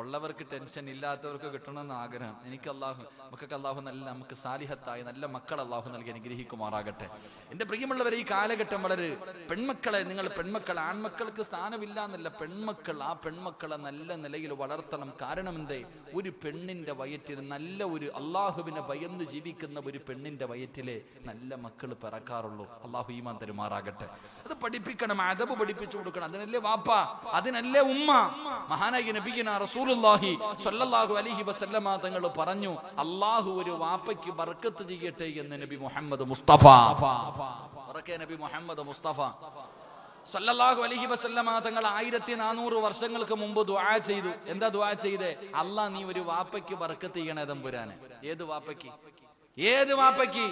A: ഉള്ളവർക്ക് ടെൻഷൻ, ഇല്ലാത്തവർക്ക് കിട്ടണമെന്ന് ആഗ്രഹം. എനിക്ക് നമുക്കൊക്കെ അല്ലാഹു നമുക്ക് സാലിഹത്തായ നല്ല മക്കൾ അല്ലാഹു നൽകി അനുഗ്രഹിക്കുമാറാകട്ടെ. എന്റെ പ്രിയമുള്ളവരെ, ഈ കാലഘട്ടം വളരെ പെൺമക്കളെ, നിങ്ങൾ പെൺമക്കൾ, ആൺമക്കൾക്ക് സ്ഥാനമില്ല എന്നല്ല, പെൺമക്കൾ, ആ പെൺമക്കളെ നല്ല നിലയിൽ വളർത്തണം. കാരണം എന്തേ? ഒരു പെണ്ണിന്റെ വയറ്റിൽ നല്ല ഒരു അല്ലാഹുവിനെ ഭയന്ന് ജീവിക്കുന്ന ഒരു പെണ്ണിന്റെ വയറ്റിലെ നല്ല മക്കൾ പിറക്കാറുള്ളൂ. അല്ലാഹു ഈമാൻ തരുമാറാകട്ടെ. അത് പഠിപ്പിക്കണം, അദബ് പഠിപ്പിച്ചു കൊടുക്കണം. അതിനല്ലേ വാപ്പ, അതിനല്ലേ ഉമ്മ. മഹാനായ നബിയുനാ റസൂലുള്ളാഹി സ്വല്ലല്ലാഹു അലൈഹി വസല്ലമ തങ്ങൾ പറഞ്ഞു, അല്ലാഹു ഒരു വാപ്പയ്ക്ക് ബർക്കത്ത് ചെയ്യട്ടെ എന്ന് നബി മുഹമ്മദ് മുസ്തഫ. നബി മുഹമ്മദ് മുസ്തഫ സല്ലല്ലാഹു അലൈഹി വസല്ലമ തങ്ങൾ 1400 വർഷങ്ങൾക്ക് മുമ്പ് ദുആ ചെയ്തു. എന്താ ദുആ ചെയ്തേ? അല്ലാഹ് നീ ഒരു വാപ്പയ്ക്ക് ബർക്കത്ത് ചെയ്യണേ തമ്പുരാനെ. ഏത് വാപ്പയ്ക്ക്? ഏത് വാപ്പയ്ക്ക്?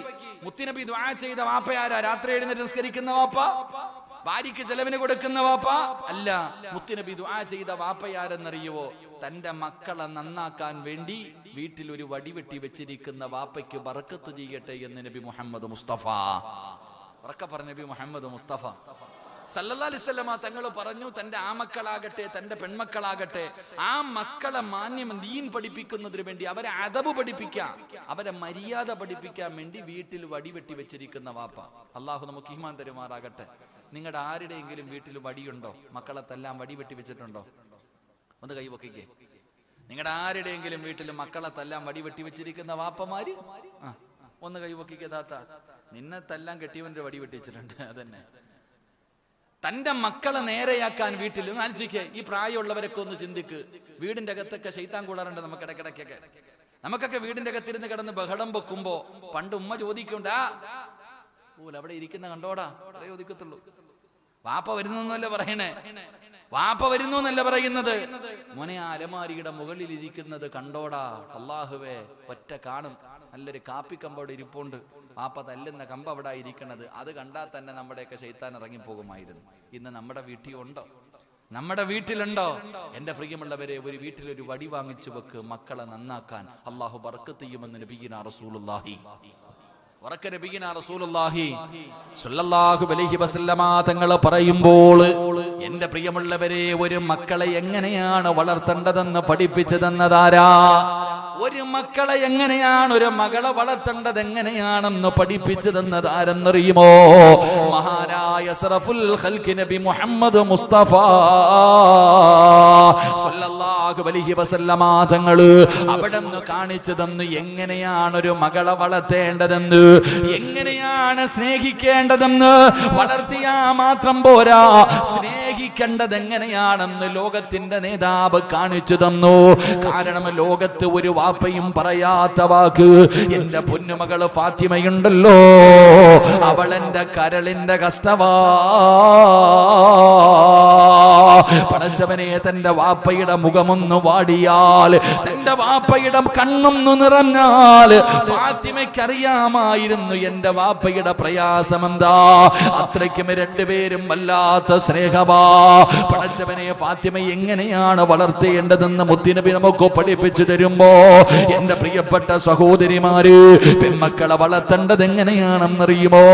A: മുത്തുനബി ദുആ ചെയ്ത വാപ്പയാരാ? രാത്രി എഴുന്നേറ്റ് നിസ്കരിക്കുന്ന വാപ്പ? ഭാര്യയ്ക്ക് ചെലവിന് കൊടുക്കുന്ന വാപ്പ അല്ല. മുത്തുനബി ദുആ ചെയ്ത വാപ്പയാരെന്നറിയുവോ? തന്റെ മക്കളെ നന്നാക്കാൻ വേണ്ടി വീട്ടിൽ ഒരു വടിവെട്ടി വെച്ചിരിക്കുന്ന വാപ്പയ്ക്ക് ബർക്കത്ത് ചെയ്യട്ടെ എന്ന് നബി മുഹമ്മദ് മുസ്തഫ. ഉറക്കെ പറഞ്ഞ നബി മുഹമ്മദ് മുസ്തഫ സല്ലല്ലാഹു അലൈഹി വസല്ലമ തങ്ങൾ പറഞ്ഞു, തന്റെ ആമക്കളാകട്ടെ തന്റെ പെൺമക്കളാകട്ടെ, ആ മക്കളെ മാന്യം ദീൻ പഠിപ്പിക്കുന്നതിന് വേണ്ടി, അവരെ അദബ് പഠിപ്പിക്കാൻ, അവരെ മര്യാദ പഠിപ്പിക്കാൻ വേണ്ടി വീട്ടിൽ വടിവെട്ടി വെച്ചിരിക്കുന്ന വാപ്പ. അള്ളാഹു നമുക്ക് ഈമാൻ തരുമാറാകട്ടെ. നിങ്ങളുടെ ആരുടെയെങ്കിലും വീട്ടിൽ വടിയുണ്ടോ? മക്കളെ തല്ലാൻ വടി വെട്ടി വെച്ചിട്ടുണ്ടോ? ഒന്ന് കൈവക്കിക്കേ. നിങ്ങളുടെ ആരുടെയെങ്കിലും വീട്ടിൽ മക്കളെ തല്ലാൻ വടി വെട്ടി വെച്ചിരിക്കുന്ന വാപ്പമാര് ഒന്ന് കൈവക്കിക്കേ. താത്ത, നിന്നെ തല്ലാൻ കെട്ടിയവന്റെ വടി വെട്ടി വെച്ചിട്ടുണ്ട്. അതന്നെ തന്റെ മക്കളെ നേരെയാക്കാൻ വീട്ടിൽ ആലോചിക്കേ. ഈ പ്രായമുള്ളവരൊക്കെ ഒന്ന് ചിന്തിക്ക്. വീടിന്റെ അകത്തൊക്കെ ശൈത്താൻ കൂടാറുണ്ട് നമുക്ക് ഇടയ്ക്കിടയ്ക്കൊക്കെ. നമുക്കൊക്കെ വീടിന്റെ അകത്തിരുന്ന് കിടന്ന് ബഹളം വെക്കുമ്പോ പണ്ട് ഉമ്മ ചോദിക്കണ്ടാ അവിടെ ഇരിക്കുന്ന കണ്ടോടാ, അത്രേ ചോദിക്കത്തുള്ളൂ. വാപ്പ വരുന്നല്ല പറയണേ, വാപ്പ വരുന്നു എന്നല്ല പറയുന്നത്. മോനെ, ആ അലമാരിയുടെ മുകളിൽ ഇരിക്കുന്നത് കണ്ടോടാ. അള്ളാഹുവേ, ഒറ്റ കാണും. നല്ലൊരു കാപ്പിക്കമ്പോടെ ഇരിപ്പുണ്ട്. വാപ്പ തല്ലുന്ന കമ്പ് അവിടെ ഇരിക്കണത്. അത് കണ്ടാൽ തന്നെ നമ്മുടെയൊക്കെ ശൈത്താൻ ഇറങ്ങിപ്പോകുമായിരുന്നു. ഇന്ന് നമ്മുടെ വീട്ടിൽ ഉണ്ടോ? നമ്മുടെ വീട്ടിലുണ്ടോ? എന്റെ പ്രിയമുള്ളവരെ, ഒരു വീട്ടിലൊരു വടി വാങ്ങിച്ചു വെക്ക്. മക്കളെ നന്നാക്കാൻ അള്ളാഹു ബർക്കത്ത് ചെയ്യുമെന്ന് നബിയിനാ റസൂലുള്ളാഹി സ്വല്ലല്ലാഹു അലൈഹി വസല്ലമ തങ്ങൾ പറയുമ്പോൾ, എന്റെ പ്രിയമുള്ളവരെ, ഒരു മക്കളെ എങ്ങനെയാണ് വളർത്തേണ്ടതെന്ന് പഠിപ്പിച്ചു തന്നതാരാ? ഒരു മക്കളെ എങ്ങനെയാണ്, ഒരു മകളെ വളർത്തേണ്ടത് എങ്ങനെയാണെന്ന് പഠിപ്പിച്ചു തന്നത് ആരെന്നറിയുമോ? മഹാനായ അസ്റഫുൽ ഖൽഖി നബി മുഹമ്മദ് മുസ്തഫ സ്വല്ലല്ലാഹു അലൈഹി വസല്ലമ തങ്ങൾ അവിടെന്ന് കാണിച്ചു തന്നു എങ്ങനെയാണ് ഒരു മകളെ വളർത്തേണ്ടതെന്ന്, എങ്ങനെയാണ് സ്നേഹിക്കേണ്ടതെന്ന്. വളർത്തിയാ മാത്രം പോരാ, സ്നേഹിക്കേണ്ടത് എങ്ങനെയാണെന്ന് ലോകത്തിന്റെ നേതാവ് കാണിച്ചു തന്നു. കാരണം ലോകത്ത് ഒരു വാപ്പയും പറയാത്ത വാക്ക്, എന്റെ പൊന്നുമകള് ഫാത്തിമയുണ്ടല്ലോ, അവളെന്റെ കരളിന്റെ കഷ്ടവാ. പടച്ചവനെ, തന്റെ വാപ്പയുടെ മുഖമൊന്നു വാടിയാൽ, തന്റെ വാപ്പയുടെ കണ്ണൊന്നു നിറഞ്ഞാൽ ഫാത്തിമയ്ക്കറിയാമായിരുന്നു എന്റെ വാപ്പയുടെ പ്രയാസമെന്താ. അത്രയ്ക്കും രണ്ടുപേരും വല്ലാത്ത സ്നേഹമാ. പടച്ചവനെ, ഫാത്തിമ എങ്ങനെയാണ് വളർത്തേണ്ടതെന്ന് മുത്തുനബി നമുക്ക് പഠിപ്പിച്ചു തരുമ്പോ, എന്റെ പ്രിയപ്പെട്ട സഹോദരിമാര്, പെൺമക്കളെ വളർത്തേണ്ടത് എങ്ങനെയാണെന്നറിയുമോ?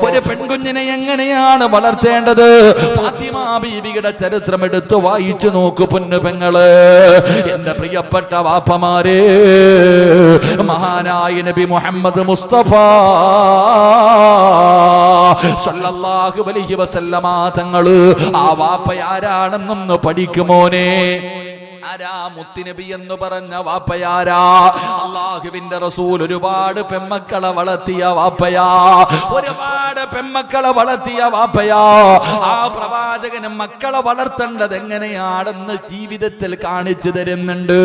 A: ഒരു പെൺകുഞ്ഞിനെ എങ്ങനെയാണ് വളർത്തേണ്ടത്? ഫാത്തിമ ബീവിയുടെ ചരിത്രം എടുത്ത് വായിച്ചു നോക്കു പൊന്നു പെങ്ങള്. എന്റെ പ്രിയപ്പെട്ട വാപ്പമാരെ, മഹാനായ നബി മുഹമ്മദ് മുസ്തഫ സ്വല്ലല്ലാഹു അലൈഹി വസല്ലമ തങ്ങള് ആ വാപ്പ ആരാണെന്നൊന്ന് പഠിക്കുമോനെ. ആരാ മുത്തുനബി എന്ന് പറഞ്ഞ വാപ്പയാരാ? അല്ലാഹുവിന്റെ റസൂൽ ഒരുപാട് പെൺമക്കളെ വളർത്തിയ വാപ്പയാ, ഒരുപാട് പെൺമക്കളെ വളർത്തിയ വാപ്പയാ. ആ പ്രവാചകന് മക്കളെ വളർത്തേണ്ടത് എങ്ങനെയാണെന്ന് ജീവിതത്തിൽ കാണിച്ചു തരുന്നുണ്ട്.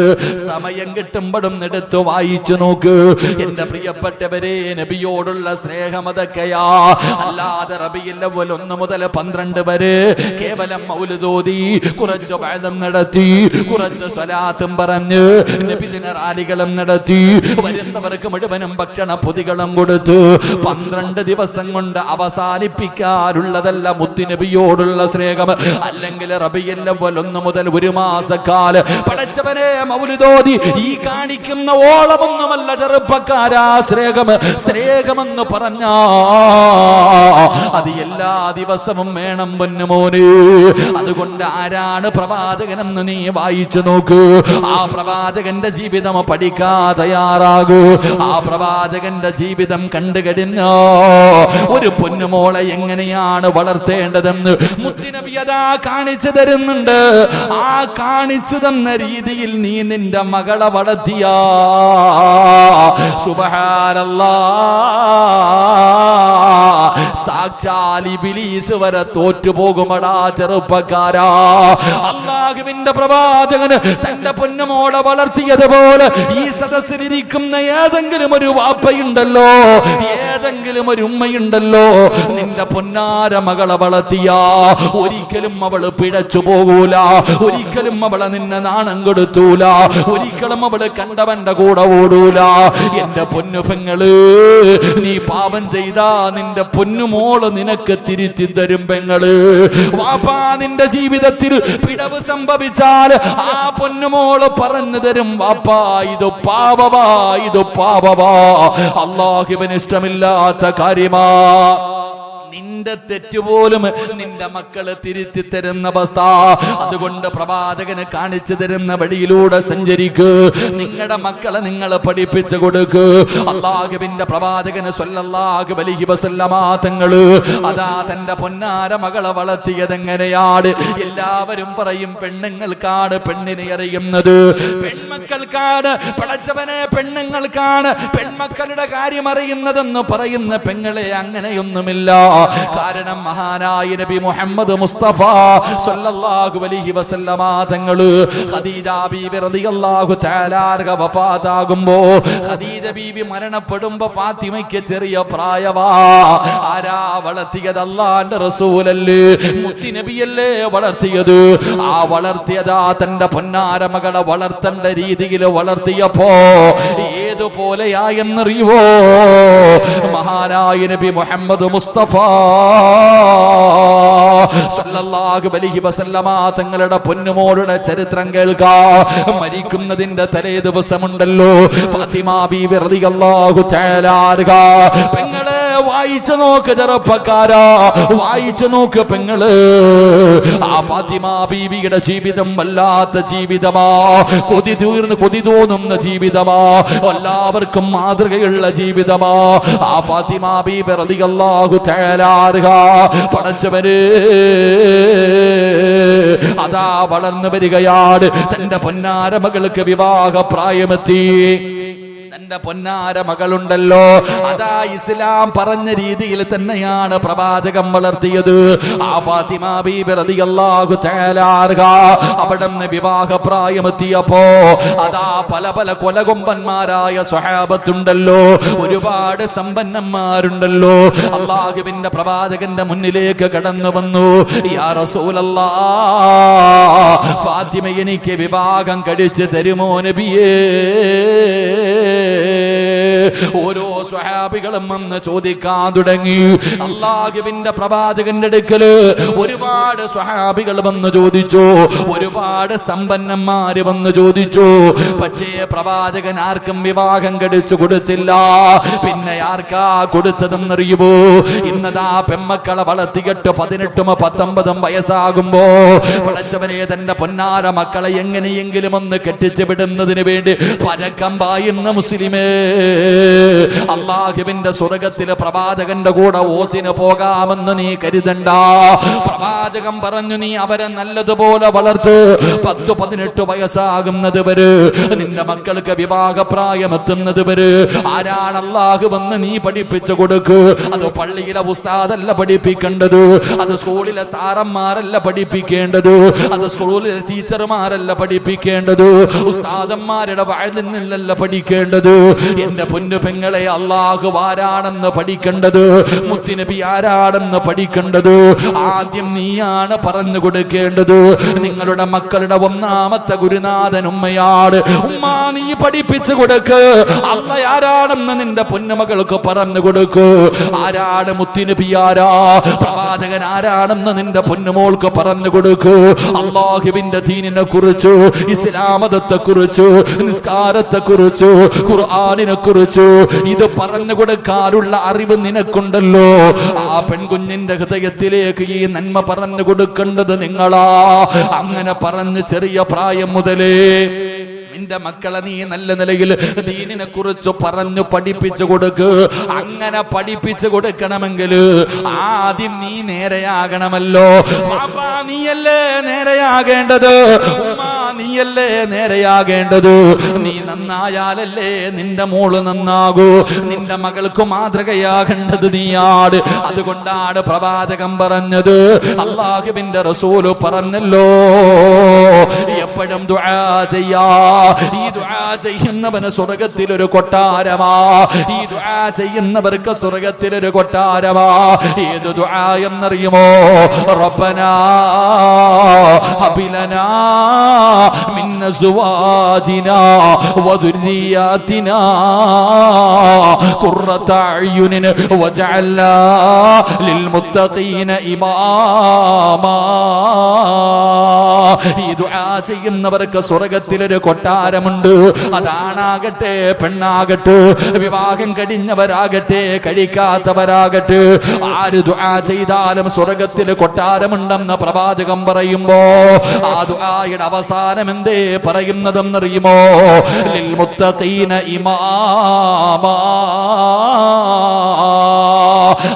A: സമയം കിട്ടുമ്പോഴും എടുത്തു വായിച്ചു നോക്ക് എന്റെ പ്രിയപ്പെട്ടവരെ. നബിയോടുള്ള സ്നേഹം അതൊക്കെയാ. അല്ലാതെ റബീഉൽ അവ്വൽ 1 മുതൽ 12 വരെ കേവലം മൗലിദോതി, കുറച്ച് വഅദം നടത്തി, കുറച്ച് സ്വലാത്തും പറഞ്ഞ്, നബിദിന റാലികളും നടത്തി, വരുന്നവർക്ക് മുഴുവനും ഭക്ഷണ പൊതികളും കൊടുത്ത് 12 ദിവസം കൊണ്ട് അവസാനിപ്പിക്കാറുള്ളതല്ല മുത്തുനബിയോടുള്ള സ്നേഹം. അല്ലെങ്കിൽ റബീഉൽ അവ്വൽ 1 മുതൽ 1 മാസക്കാലം പടച്ചവനെ മൗലിദോതി ഈ കാണിക്കുന്ന ഓളമൊന്നുമല്ല ചെറുപ്പക്കാരാ സ്നേഹം. സ്നേഹമെന്ന് പറഞ്ഞാ അത് എല്ലാ ദിവസവും വേണം പൊന്നുമോന്. അതുകൊണ്ട് ആരാണ് പ്രവാചകനെന്ന് നീ വായിച്ചു നോക്കൂ. ആ പ്രവാചകന്റെ ജീവിതം പഠിക്കാ തയ്യാറാകൂ. ആ പ്രവാചകന്റെ ജീവിതം കണ്ടു കഴിഞ്ഞോ ഒരു പൊന്നുമോളെ എങ്ങനെയാണ് വളർത്തേണ്ടതെന്ന് മുത്തുനബി അതാ കാണിച്ചു തരുന്നുണ്ട്. ആ കാണിച്ചു തന്ന രീതിയിൽ നീ നിന്റെ മകളെ വളർത്തിയാ സുബ്ഹാനല്ലാഹ്, സാക്ഷാൽ ഇബ്ലീസ് വരെ തോറ്റുപോകുമടാ ചെറുപ്പക്കാരാ. അല്ലാഹുവിന്റെ പ്രവാചകൻ തന്റെ പൊന്നുമോളെ വളർത്തിയതുപോലെ ഈ സദസ്സിലിരിക്കുന്ന ഏതെങ്കിലും ഒരു വാപ്പയുണ്ടല്ലോ, ഏതെങ്കിലും ഒരു ഉമ്മയുണ്ടല്ലോ, നിന്റെ പൊന്നാര മകളെ വളർത്തിയ ഒരിക്കലും അവള് പിഴച്ചു പോകൂല, ഒരിക്കലും അവളെ നിന്നെ നാണം കൊടുത്തൂല, ഒരിക്കലും അവള് കണ്ടവന്റെ കൂടെ ഓടൂല. എന്റെ പൊന്നു പെങ്ങള്, നീ പാപം ചെയ്താ നിന്റെ പൊന്നുമോള് നിനക്ക് തിരുത്തി തരും പെങ്ങള്. വാപ്പാ നിന്റെ ജീവിതത്തിൽ പിഴവ് സംഭവിച്ചാൽ ആ പൊന്നുമോള് പറഞ്ഞു തരും, വാപ്പാ ഇത് പാപവാ, ഇത് പാപവാ, അല്ലാഹുവിന് ഇഷ്ടമില്ലാത്ത കാര്യമാ. നിന്റെ തെറ്റുപോലും നിന്റെ മക്കള് തിരുത്തി തരുന്ന അവസ്ഥ. അതുകൊണ്ട് പ്രവാചകന് കാണിച്ചു തരുന്ന വഴിയിലൂടെ സഞ്ചരിക്ക്. നിങ്ങളുടെ മക്കളെ നിങ്ങൾ പഠിപ്പിച്ചു കൊടുക്ക്. അല്ലാഹുവിന്റെ പ്രവാചകന് സ്വല്ലല്ലാഹു അലൈഹി വസല്ലമ തങ്ങള് അതാ തന്റെ പൊന്നാര മകളെ വളർത്തിയത് എങ്ങനെയാണ്? എല്ലാവരും പറയും പെണ്ണുങ്ങൾക്കാണ് പെണ്ണിനെ അറിയുന്നത്, പെൺമക്കൾക്കാണ് പടച്ചവനെ പെണ്ണുങ്ങൾക്കാണ് പെൺമക്കളുടെ കാര്യം അറിയുന്നതെന്ന് പറയുന്ന പെങ്ങളെ അങ്ങനെയൊന്നുമില്ല. കാരണം മഹാനായ നബി മുഹമ്മദ് മുസ്തഫ സല്ലല്ലാഹു അലൈഹി വസല്ലമ തങ്ങള് ഖദീജ ബീബി റളിയല്ലാഹു തആല അൻഹ വഫാത്താകുമ്പോ, ഖദീജ ബീബി മരണപ്പെടുമ്പോ ഫാത്തിമയ്ക്ക് ചെറിയ പ്രായവാ. ആരാ വളർത്തിയത്? അല്ലാഹുവിന്റെ റസൂലല്ലേ, മുത്തുനബിയല്ലേ വളർത്തിയത്. ആ വളർത്തിയതാ തന്റെ പൊന്നാര മകളെ വളർത്തേണ്ട രീതിയിൽ വളർത്തിയപ്പോ ഏതുപോലെയായെന്നറിയുവോ? മഹാനായ നബി മുഹമ്മദ് മുസ്തഫ സല്ലല്ലാഹു അലൈഹി വസല്ലമ തങ്ങളുടെ പൊന്നുമോളുടെ ചരിത്രം കേൾക്കാ. മരിക്കുന്നതിന്റെ തലേ ദിവസമുണ്ടല്ലോ, ഫാത്തിമ ബീവി റളിയല്ലാഹു തആല അൻഹ പെങ്ങളെ വായിച്ചു നോക്ക്, ചെറുപ്പക്കാരാ വായിച്ചു നോക്ക് പെങ്ങള്. ആ ഫാത്തിമ ബീവിയുടെ ജീവിതം വല്ലാത്ത ജീവിതമാ, കൊതി തോന്നുന്ന ജീവിതമാ, എല്ലാവർക്കും മാതൃകയുള്ള ജീവിതമാ. ആ ഫാത്തിമ ബീവി റളിയല്ലാഹു തആല അൻഹ പടച്ചവരെ അതാ വളർന്നു വരികയാണ്. തന്റെ പൊന്നാര മകൾക്ക് വിവാഹ പ്രായമെത്തി. തന്റെ പൊന്നാര മകളുണ്ടല്ലോ, അതാ ഇസ്ലാം പറഞ്ഞ രീതിയിൽ തന്നെയാണ് പ്രവാചകം വളർത്തിയത്. ആ ഫാത്തിമ ബീബി റളിയല്ലാഹു തആല അൻഹ അവിടുന്ന് വിവാഹ പ്രായമെത്തിയപ്പോ അതാ പല പല കൊലകൊമ്പന്മാരായ സ്വഹാബത്തുണ്ടല്ലോ, ഒരുപാട് സമ്പന്നന്മാരുണ്ടല്ലോ. അല്ലാഹുവിന്റെ പ്രവാചകന്റെ മുന്നിലേക്ക് കടന്നു വന്നു. യാ റസൂലല്ലാഹ്, ഫാത്തിമ എനിക്ക് വിവാഹം കഴിച്ച് തരുമോ നബിയേ? ഓരോ സ്വഹാബികളും വന്ന് ചോദിക്കാൻ തുടങ്ങി. അല്ലാഹുവിന്റെ പ്രവാചകന്റെ അടുക്കല് ഒരുപാട് സ്വഹാബികൾ വന്ന് ചോദിച്ചു, ഒരുപാട് സമ്പന്നന്മാര് വന്ന് ചോദിച്ചു. പക്ഷേ പ്രവാചകൻ ആർക്കും വിവാഹം കഴിച്ചു കൊടുത്തില്ല. പിന്നെ ആർക്കാ കൊടുത്തതെന്നറിയുമോ? ഇന്നതാ പെമ്മക്കളെ വളർത്തിയിട്ട് 18 19 വയസ്സാകുമ്പോ പടച്ചവനെ തന്റെ പൊന്നാര മക്കളെ എങ്ങനെയെങ്കിലും ഒന്ന് കെട്ടിച്ചു വിടുന്നതിന് വേണ്ടി പരക്കം പായുന്ന മുസ്ലിമേ, അല്ലാഹുവിന്റെ സ്വർഗത്തിലെ പ്രവാചകന്റെ കൂടെ ഓസിന് പോകാമെന്ന് നീ കരുതണ്ട. പ്രവാചകൻ പറഞ്ഞു, നീ അവരെ നല്ലതുപോലെ വളർത്ത്. 10 18 വയസ്സാകുന്നത് വരെ, നിന്റെ മക്കൾക്ക് വിവാഹ പ്രായമെത്തുന്നത് വരെ ആരാണ് അല്ലാഹുവെന്ന് നീ പഠിപ്പിച്ചു കൊടുക്ക്. അത് പള്ളിയിലെ ഉസ്താദല്ല പഠിപ്പിക്കേണ്ടത്, അത് സ്കൂളിലെ സാറന്മാരല്ല പഠിപ്പിക്കേണ്ടത്, അത് സ്കൂളിലെ ടീച്ചർമാരല്ല പഠിപ്പിക്കേണ്ടത്, ഉസ്താദന്മാരുടെ വഅദിൽ നിന്നല്ല പഠിക്കേണ്ടത്. എന്റെ പൊന്നു പെങ്ങളെ, അല്ലാഹു ആരാണെന്ന് പഠിക്കേണ്ടത്, മുത്തുനബി ആരാണെന്ന് പഠിക്കേണ്ടത് ആദ്യം നീയാണ് പറഞ്ഞു കൊടുക്കേണ്ടത്. നിങ്ങളുടെ മക്കളുടെ ഒന്നാമത്തെ ഗുരുനാഥൻ ഉമ്മയാണ്. ഉമ്മ, നീ പഠിപ്പിച്ചു കൊടുക്ക്. അല്ലാഹ് ആരാണെന്ന് നിന്റെ പൊന്നുമകൾക്ക് പറഞ്ഞു കൊടുക്ക്. ആരാണ് മുത്തുനബി, ആരാ പ്രവാചകൻ ആരാണെന്ന് നിന്റെ പൊന്നുമോൾക്ക് പറഞ്ഞു കൊടുക്ക്. അല്ലാഹുവിന്റെ ദീനിനെ കുറിച്ച്, ഇസ്ലാമതത്തെ കുറിച്ച്, നിസ്കാരത്തെ കുറിച്ച്, ഖുർആനിനെ കുറിച്ച് ഇത് പറഞ്ഞു കൊടുക്കാനുള്ള അറിവ് നിനക്കുണ്ടല്ലോ. ആ പെൺകുഞ്ഞിന്റെ ഹൃദയത്തിലേക്ക് ഈ നന്മ പറഞ്ഞു കൊടുക്കേണ്ടത് നിങ്ങളാ. അങ്ങനെ പറഞ്ഞ് ചെറിയ പ്രായം മുതലേ നിന്റെ മക്കളെ നീ നല്ല നിലയിൽ ദീനിനെ കുറിച്ച് പറഞ്ഞു പഠിപ്പിച്ചു കൊടുക്ക്. അങ്ങനെ പഠിപ്പിച്ചു കൊടുക്കണമെങ്കിൽ ആദ്യം നീ നേരെയാകണമല്ലോ. പാപ്പാ, നീയല്ലേ നേരെയാകേണ്ടത്, ഉമ്മ നീയല്ലേ നേരെയാകേണ്ടത്. നീ നന്നായാലല്ലേ നിന്റെ മോള് നന്നാകൂ. നിന്റെ മകൾക്ക് മാതൃകയാകേണ്ടത് നീയാണ്. അതുകൊണ്ടാണ് പ്രവാചകൻ പറഞ്ഞത്, അല്ലാഹുവിന്റെ റസൂല് പറഞ്ഞല്ലോ, എപ്പോഴും ദുആ ചെയ്യാ. ഈ ദുആ ചെയ്യുന്നവന് സ്വർഗ്ഗത്തിലൊരു കൊട്ടാരമാ. ഈ ദുആ ചെയ്യുന്നവർക്ക് സ്വർഗ്ഗത്തിലൊരു കൊട്ടാരമാ. ഏത് ദുആ എന്നറിയുമോ? റബ്ബനാ ഹബ് ലനാ മിൻ അസ്വാജിനാ വദുരിയാതിനാ ഖുർറത അയ്യുനിൻ വജഅൽനാ ലിൽമുത്തഖീന ഇമാമാ. ഈ ദുആ ചെയ്യുന്നവർക്ക് സ്വർഗ്ഗത്തിലൊരു കൊട്ടാരം കൊട്ടാരമുണ്ട്. അതാണാകട്ടെ പെണ്ണാകട്ടെ, വിവാഹം കഴിഞ്ഞവരാകട്ടെ കഴിക്കാത്തവരാകട്ടെ, ആര് ദുആ ചെയ്താലും സ്വർഗത്തിൽ കൊട്ടാരമുണ്ടെന്ന് പ്രവാചകം പറയുമ്പോ ആ ദുആയുടെ അവസാനം എന്തേ പറയുന്നതെന്നറിയുമോ? ലിൽ മുത്തഖീന ഇമാമാ.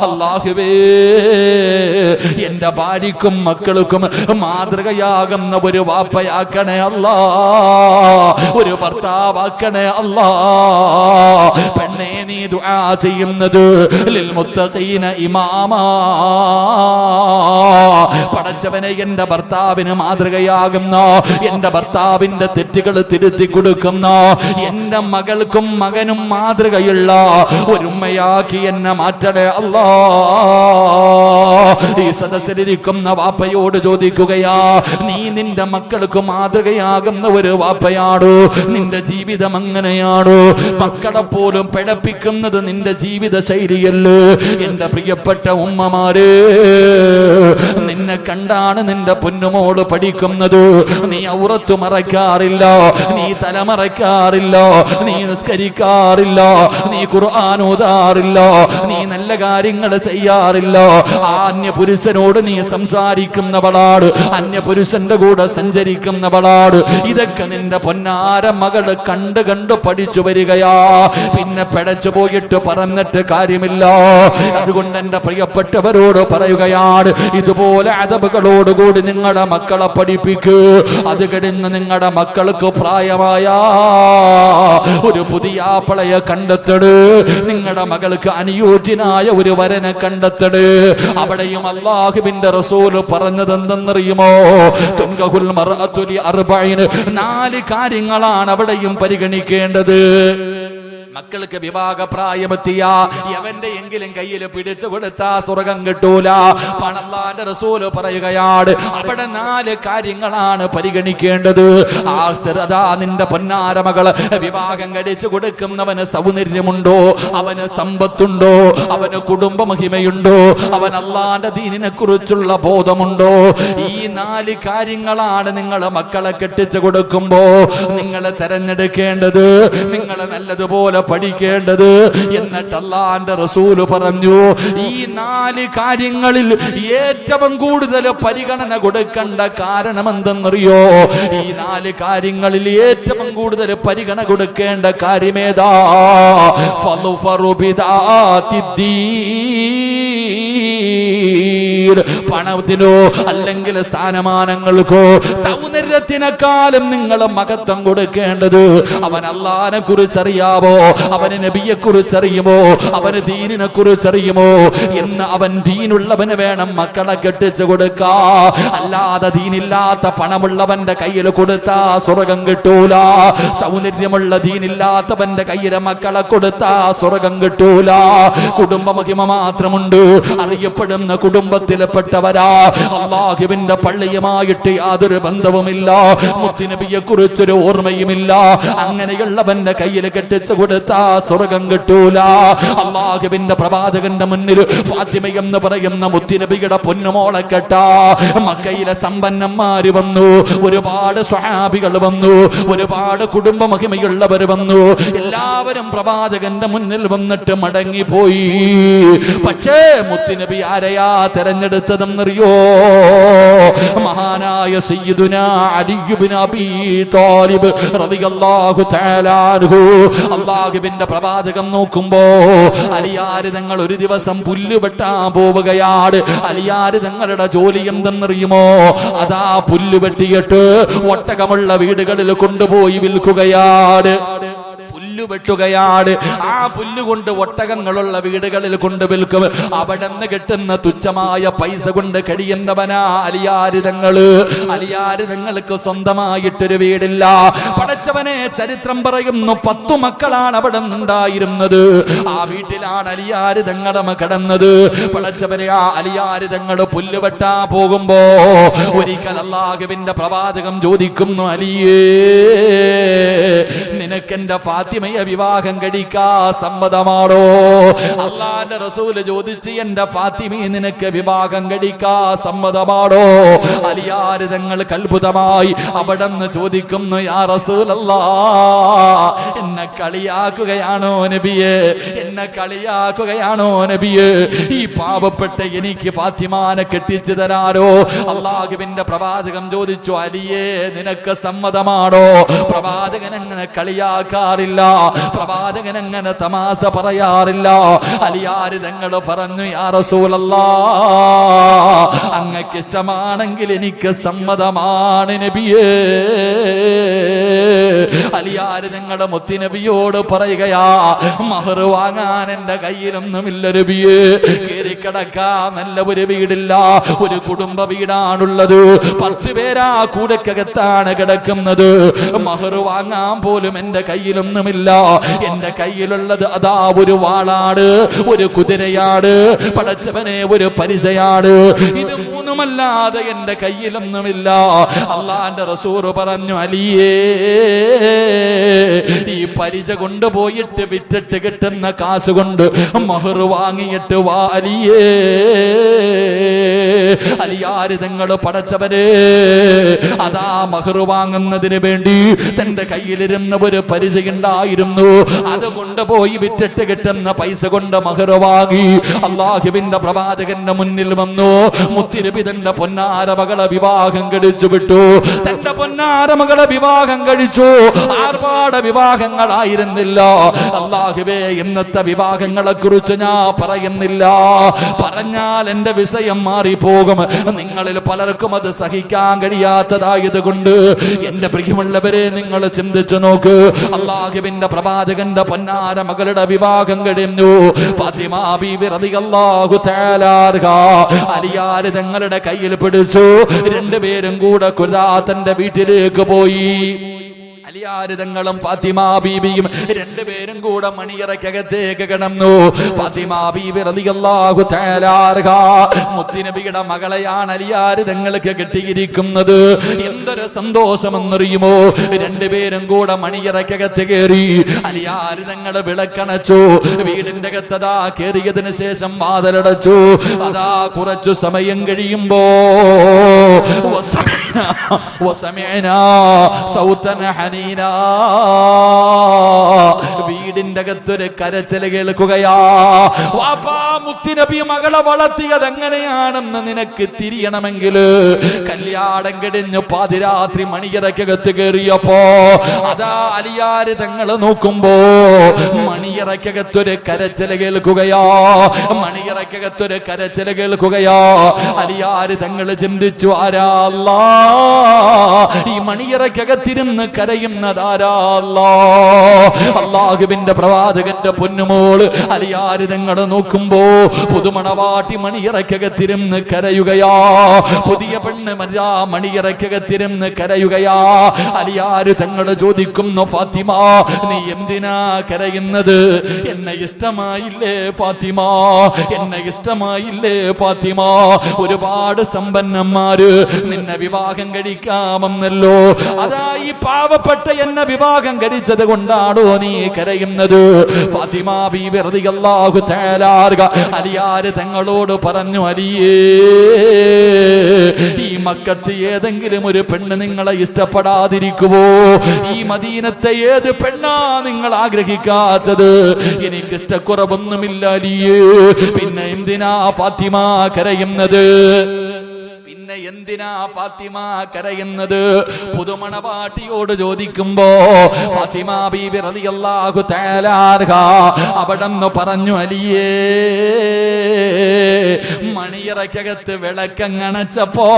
A: അല്ലാഹുവേ, എന്റെ ഭാര്യക്കും മക്കൾക്കും മാതൃകയാകുന്ന ഒരു വാപ്പയാക്കണേ അല്ലാ, ഒരു ഭർത്താവാക്കണേ അല്ലാ. പെണ്ണേ, നീ ദുആ ചെയ്യുന്നത് ലിൽ മുത്തഖീന ഇമാമാ. പടച്ചവനെ, എന്റെ ഭർത്താവിന് മാതൃകയാകുന്ന, എന്റെ ഭർത്താവിന്റെ തെറ്റുകൾ തിരുത്തി കൊടുക്കുന്ന, എന്റെ മകൾക്കും മകനും മാതൃകയുള്ള ഒരു ഉമ്മയാക്കി എന്നെ മാറ്റണേ അല്ലാ. ഈ സദസ്സിലിരിക്കുന്ന വാപ്പയോട് ചോദിക്കുകയാ, നീ നിന്റെ മക്കൾക്ക് മാതൃകയാകുന്ന ഒരു വാപ്പയാണോ? നിന്റെ ജീവിതം അങ്ങനെയാണോ? മക്കളെ പോലും പിഴപ്പിക്കുന്നത് നിന്റെ ജീവിത ശൈലിയല്ലേ? എന്റെ പ്രിയപ്പെട്ട ഉമ്മമാരെ, നിന്നെ കണ്ടാണ് നിന്റെ പൊന്നുമോള് പഠിക്കുന്നത്. നീ ഔറത്ത് മറയ്ക്കാറില്ല, നീ തലമറയ്ക്കാറില്ല, നീ നിസ്കരിക്കാറില്ല, നീ ഖുർആൻ ഓതാറില്ല, നീ നല്ല കാര്യങ്ങൾ ചെയ്യാറില്ല. അന്യപുരുഷനോട് നീ സംസാരിക്കുന്നവളാണ്, അന്യപുരുഷന്റെ കൂടെ സഞ്ചരിക്കുന്നവളാണ്. ഇതൊക്കെ നിന്റെ പൊന്നാര മകള് കണ്ട് കണ്ട് പഠിച്ചു വരികയാ. പിന്നെ പിഴച്ചു പോയിട്ട് പറഞ്ഞിട്ട് കാര്യമില്ല. അതുകൊണ്ട് എന്റെ പ്രിയപ്പെട്ടവരോട് പറയുകയാണ്, ഇതുപോലെ അദബുകളോടുകൂടി നിങ്ങളുടെ മക്കളെ പഠിപ്പിക്കൂ. അത് കഴിഞ്ഞ് നിങ്ങളുടെ മക്കൾക്ക് പ്രായമായ ഒരു പുതിയ ആപ്പിളയെ കണ്ടെത്തട്. നിങ്ങളുടെ മകൾക്ക് അനുയോജ്യനായ ഒരു വരനെ കണ്ടെത്തട്. അവിടെയും അല്ലാഹുവിന്റെ റസൂൽ പറഞ്ഞത് എന്തെന്നറിയുമോ? തുൻകഹുൽ മർഅതു ലി അർബഈൻ. 4 കാര്യങ്ങളാണ് അവിടെയും പരിഗണിക്കേണ്ടത്. മക്കൾക്ക് വിവാഹ പ്രായമെത്തിയ എവന്റെ എങ്കിലും കയ്യിൽ പിടിച്ചു കൊടുത്താ സ്വർഗം കിട്ടൂല. അല്ലാഹുവിന്റെ റസൂല് പറയുകയാണ്, അവിടെ 4 കാര്യങ്ങളാണ് പരിഗണിക്കേണ്ടത്. ആ ചെറുതാ നിന്റെ പൊന്നാര മകള് വിവാഹം കഴിച്ചു കൊടുക്കുന്നവന് സൗന്ദര്യമുണ്ടോ? അവന് സമ്പത്തുണ്ടോ? അവന് കുടുംബ മഹിമയുണ്ടോ? അവൻ അല്ലാഹുവിന്റെ ദീനിനെ കുറിച്ചുള്ള ബോധമുണ്ടോ? ഈ 4 കാര്യങ്ങളാണ് നിങ്ങൾ മക്കളെ കെട്ടിച്ചു കൊടുക്കുമ്പോ നിങ്ങൾ തെരഞ്ഞെടുക്കേണ്ടത്, നിങ്ങൾ നല്ലതുപോലെ പഠിക്കേണ്ടത്. എന്നിട്ട് അല്ലാഹുവിന്റെ റസൂല് പറഞ്ഞു, ഈ 4 കാര്യങ്ങളിൽ ഏറ്റവും കൂടുതൽ പരിഗണന കൊടുക്കേണ്ട കാരണം എന്തെന്നറിയോ? ഈ 4 കാര്യങ്ങളിൽ ഏറ്റവും കൂടുതൽ പരിഗണന കൊടുക്കേണ്ട കാര്യമേതാ? ഫളുഫറു ബിദാത്തിദ്ദീൻ. പണത്തിനോ അല്ലെങ്കിൽ സ്ഥാനമാനങ്ങൾക്കോ സൗന്ദര്യത്തിനെക്കാളും നിങ്ങൾ മഹത്വം കൊടുക്കേണ്ടത് അവൻ അല്ലാഹുവിനെ കുറിച്ചറിയാവോ? അവന് നബിയെ കുറിച്ചറിയുമോ? അവന് ദീനിനെ കുറിച്ചറിയുമോ? എന്ന് അവൻ ദീനുള്ളവന് വേണം മക്കളെ കെട്ടിച്ചു കൊടുക്കാ. അല്ലാതെ ദീനില്ലാത്ത പണമുള്ളവന്റെ കയ്യിൽ കൊടുത്താ സ്വർഗം കിട്ടൂല. സൗന്ദര്യമുള്ള ദീനില്ലാത്തവന്റെ കയ്യിലെ മക്കളെ കൊടുത്താ സ്വർഗം കിട്ടൂല. കുടുംബ മഹിമ മാത്രമുണ്ട്, അറിയപ്പെടുന്ന കുടുംബത്തിൽപ്പെട്ടവരാ. അല്ലാഹുവിന്റെ പള്ളിയുമായിട്ട് യാതൊരു ബന്ധവുമില്ല, മുത്തുനബിയെ കുറിച്ചൊരു ഓർമ്മയുമില്ല. അങ്ങനെയുള്ളവന്റെ കയ്യിൽ കെട്ടിച്ചു കൊടുത്താ സ്വർഗം കിട്ടൂല. അല്ലാഹുവിന്റെ പ്രവാചകന്റെ മുന്നിൽ ഫാത്തിമ എന്ന് പറയുന്ന മുത്തുനബിയുടെ പൊന്നുമോളെ കെട്ടാ മക്കയിലെ സമ്പന്നന്മാര് വന്നു, ഒരുപാട് സ്വഹാബികൾ വന്നു, ഒരുപാട് കുടുംബ മഹിമയുള്ളവർ വന്നു. എല്ലാവരും പ്രവാചകന്റെ മുന്നിൽ വന്നിട്ട് മടങ്ങിപ്പോയി. പക്ഷേ മുത്തുനബി ആരെയാ തെരഞ്ഞെടുത്തതെന്നറിയോ? മഹാനായ സയ്യിദുനാ അലി ഇബ്നു അബീ ത്വാലിബ് റളിയല്ലാഹു തആല അൻഹു. അല്ലാഹുവിന്റെ പ്രവാചകം നോക്കുമ്പോ അലിയാര് തങ്ങൾ ഒരു ദിവസം പുല്ല് വെട്ടാൻ പോവുകയാണ്. അലിയാര് തങ്ങളുടെ ജോലി എന്തെന്നറിയുമോ? അതാ പുല്ല് വെട്ടിയിട്ട് ഒട്ടകമുള്ള വീടുകളിൽ കൊണ്ടുപോയി വിൽക്കുകയാണ്. വെട്ടുകയാണ്. ആ പുല്ലുകൊണ്ട് ഒട്ടകങ്ങളുള്ള വീടുകളിൽ കൊണ്ട് വിൽക്കും. അവിടെ നിന്ന് കിട്ടുന്ന തുച്ഛമായ പൈസ കൊണ്ട് കഴിയുന്നവനാ അലിയാരിതങ്ങള്. അലിയാരിതങ്ങൾക്ക് സ്വന്തമായിട്ടൊരു വീടില്ല. പടച്ചവനെ, ചരിത്രം പറയുന്നു 10 മക്കളാണ് അവിടെ ഉണ്ടായിരുന്നത്. ആ വീട്ടിലാണ് അലിയാരിതങ്ങളും കിടന്നത്. പടച്ചവനെ, ആ അലിയാരിതങ്ങള് പുല്ല് വെട്ടാ പോകുമ്പോ ഒരിക്കൽ അല്ലാഹുവിന്റെ പ്രവാചകം ചോദിക്കുന്നു, അലിയേ, നിനക്ക് എന്റെ ഫാത്തിമയെ വിവാഹം കഴിക്കാ സമ്മതമാണോ? അള്ളാന്റെ റസൂല് ചോദിച്ച് എന്റെ ഫാത്തിമയെ നിനക്ക് വിവാഹം കഴിക്കാ സമ്മതമാണോ? അലിയാര് തങ്ങൾ അത്ഭുതമായി അവിടെന്ന് ചോദിക്കുന്നു, യാ റസൂലല്ലാഹ്, എന്നെ കളിയാക്കുകയാണോ നബിയേ? എന്നെ കളിയാക്കുകയാണോ നബിയേ? ഈ പാവപ്പെട്ട എനിക്ക് ഫാത്തിമാനെ കെട്ടിച്ചു തരാനോ? അള്ളാഹുവിന്റെ പ്രവാചകൻ ചോദിച്ചു, അലിയേ നിനക്ക് സമ്മതമാണോ? പ്രവാചകൻ അങ്ങനെ കളിയാക്കാറില്ല, പ്രവാചകൻ അങ്ങനെ തമാശ പറയാറില്ല. അലിയാര് തങ്ങൾ പറഞ്ഞു, യാ റസൂലല്ലാഹ്, അങ്ങക്ക് ഇഷ്ടമാണെങ്കിൽ എനിക്ക് സമ്മതമാണ് നബിയേ. അലിയാര് നിങ്ങളുടെ മുത്തുനബിയോട് പറയുകയാ, മഹർ വാങ്ങാൻ എന്റെ കയ്യിലൊന്നുമില്ല നബിയേ, കേറിക്കിടക്കാൻ നല്ല ഒരു വീടില്ല, ഒരു കുടുംബ വീടാണുള്ളത്, 10 പേരാ കൂടക്കകത്താണ് കിടക്കുന്നത്, മഹർ വാങ്ങാൻ പോലും എന്റെ കയ്യിലൊന്നുമില്ല. എന്റെ കയ്യിലുള്ളത് അതാ ഒരു വാളാണ്, ഒരു കുതിരയാണ്, പടച്ചവനെ ഒരു പരിചയാണ്. ഇത് മൂന്നുമല്ലാതെ എന്റെ കയ്യിലൊന്നുമില്ല. അള്ളാന്റെ റസൂൽ പറഞ്ഞു, അലിയേ ഈ പരിച കൊണ്ടുപോയിട്ട് വിറ്റിട്ട് കിട്ടുന്ന കാശ് കൊണ്ട് മഹർ വാങ്ങിയിട്ട് വാ അലിയേ. അലിയാര് തങ്ങൾ പടച്ചവരെ അതാ മഹർ വാങ്ങുന്നതിന് വേണ്ടി തന്റെ കയ്യിലിരുന്ന ഒരു പരിചയുണ്ടായിരുന്നു, അത് കൊണ്ടുപോയി വിറ്റിട്ട് കിട്ടുന്ന പൈസ കൊണ്ട് മഹർ വാങ്ങി അള്ളാഹുവിന്റെ പ്രവാചകന്റെ മുന്നിൽ വന്നു. മുത്തുനബി തന്റെ പൊന്നാര മകളെ വിവാഹം കഴിച്ചു വിട്ടു. തന്റെ പൊന്നാര മകളെ വിവാഹം കഴിച്ചു. ആർഭാട വിവാഹങ്ങളായിരുന്നില്ല. അല്ലാഹുവേ, ഇന്നത്തെ വിവാഹങ്ങളെ കുറിച്ച് ഞാൻ പറയുന്നില്ല, പറഞ്ഞാൽ എന്റെ വിഷയം മാറിപ്പോകും. നിങ്ങളിൽ പലർക്കും അത് സഹിക്കാൻ കഴിയാത്തതായത് കൊണ്ട് എന്റെ പ്രിയമുള്ളവരെ നിങ്ങൾ ചിന്തിച്ചു നോക്ക്. അല്ലാഹുവിന്റെ പ്രവാചകന്റെ പൊന്നാര മകളുടെ വിവാഹം കഴിഞ്ഞു. ഫാത്തിമ ബീവി റളിയല്ലാഹു തആല അൻഹാ അലിയാർ തങ്ങളുടെ കയ്യിൽ പിടിച്ചു. രണ്ടുപേരും കൂടെ കുലാത്തന്റെ വീട്ടിലേക്ക് പോയി. അലിയാര് തങ്ങളും ഫാത്തിമ ബീവിയും രണ്ടുപേരും കൂടെ മണിയറക്കകത്തേക്ക് കിടന്നു. ഫാത്തിമ ബീവി റളിയല്ലാഹു തആല അൻഹാ മുത്തുനബിയുടെ മകളെയാണ് അലിയാര് തങ്ങൾക്ക് കിട്ടിയിരിക്കുന്നത്. എന്തൊരു സന്തോഷമെന്നറിയുമോ? രണ്ടുപേരും കൂടെ മണിയറക്കകത്ത് കയറി. അലിയാര് തങ്ങൾ വിളക്കണച്ചു. വീടിന്റെ അകത്തതാ കയറിയതിനു ശേഷം വാതിലടച്ചു. അതാ കുറച്ചു സമയം കഴിയുമ്പോ വീടിന്റെ അകത്തൊരു കരച്ചില് കേൾക്കുകയാ. വാപ്പാ, മുത്തുനബി മകളെ വളർത്തിയത് എങ്ങനെയാണെന്ന് നിനക്ക് തിരിയണമെങ്കിൽ കല്യാണം കഴിഞ്ഞ് പാതിരാത്രി മണിയറക്കകത്ത് കയറിയപ്പോ അതാ അലിയാര് തങ്ങള് നോക്കുമ്പോ മണിയറക്കകത്തൊരു കരച്ചില് കേൾക്കുകയാ. മണിയറക്കകത്തൊരു കരച്ചില് കേൾക്കുകയാ. അലിയാര് തങ്ങള് ചിന്തിച്ചു, ആരാ അല്ലാഹ് ഈ മണിയറക്കകത്തിരുന്ന് കരയുന്നതാരാ? അല്ലാഹുവിന്റെ പ്രവാചകന്റെ പൊന്നുമോള് അലിയാര് തങ്ങൾ നോക്കുമ്പോ പുതുമണവാട്ടി മണിയറക്കകത്തിരുന്ന് കരയുകയാ. പുതിയ പെണ്ണ് മണിയറക്കകത്തിരുന്ന് കരയുകയാ. അലിയാര് തങ്ങൾ ചോദിക്കുന്നു, ഫാത്തിമ നീ എന്തിനാ കരയുന്നത്? എന്നെ ഇഷ്ടമായില്ലേ ഫാത്തിമ? എന്നെ ഇഷ്ടമായില്ലേ ഫാത്തിമ? ഒരുപാട് സമ്പന്നന്മാര് നിന്നെ വിവാഹം കഴിക്കാമെന്നല്ലോ. അതാ ഈ പാവപ്പെട്ട എന്നെ വിവാഹം കഴിച്ചത് കൊണ്ടാണോ നീ കരയുന്നത്? ഫാത്തിമ ബീവി റളിയല്ലാഹു തആല അൻഹാ അലിയാര് തങ്ങളോട് പറഞ്ഞു, അലിയേ ഈ മക്കത്ത് ഏതെങ്കിലും ഒരു പെണ്ണ് നിങ്ങളെ ഇഷ്ടപ്പെടാതിരിക്കുവോ? ഈ മദീനത്തെ ഏത് പെണ്ണാ നിങ്ങൾ ആഗ്രഹിക്കാത്തത്? എനിക്ക് ഇഷ്ടക്കുറവൊന്നുമില്ല അലിയേ. പിന്നെ എന്തിനാ ഫാത്തിമ കരയുന്നത്? എന്തിനാ ഫാത്തിമ കരയുന്നത്? പുതുമണവാട്ടിയോട് ചോദിക്കുമ്പോ ഫാത്തിമ ബീബി റളിയല്ലാഹു തആല അൻഹാ അവിടെന്ന് പറഞ്ഞു, അലിയേ മണിയറക്കകത്ത് വിളക്കങ്ങണച്ചപ്പോ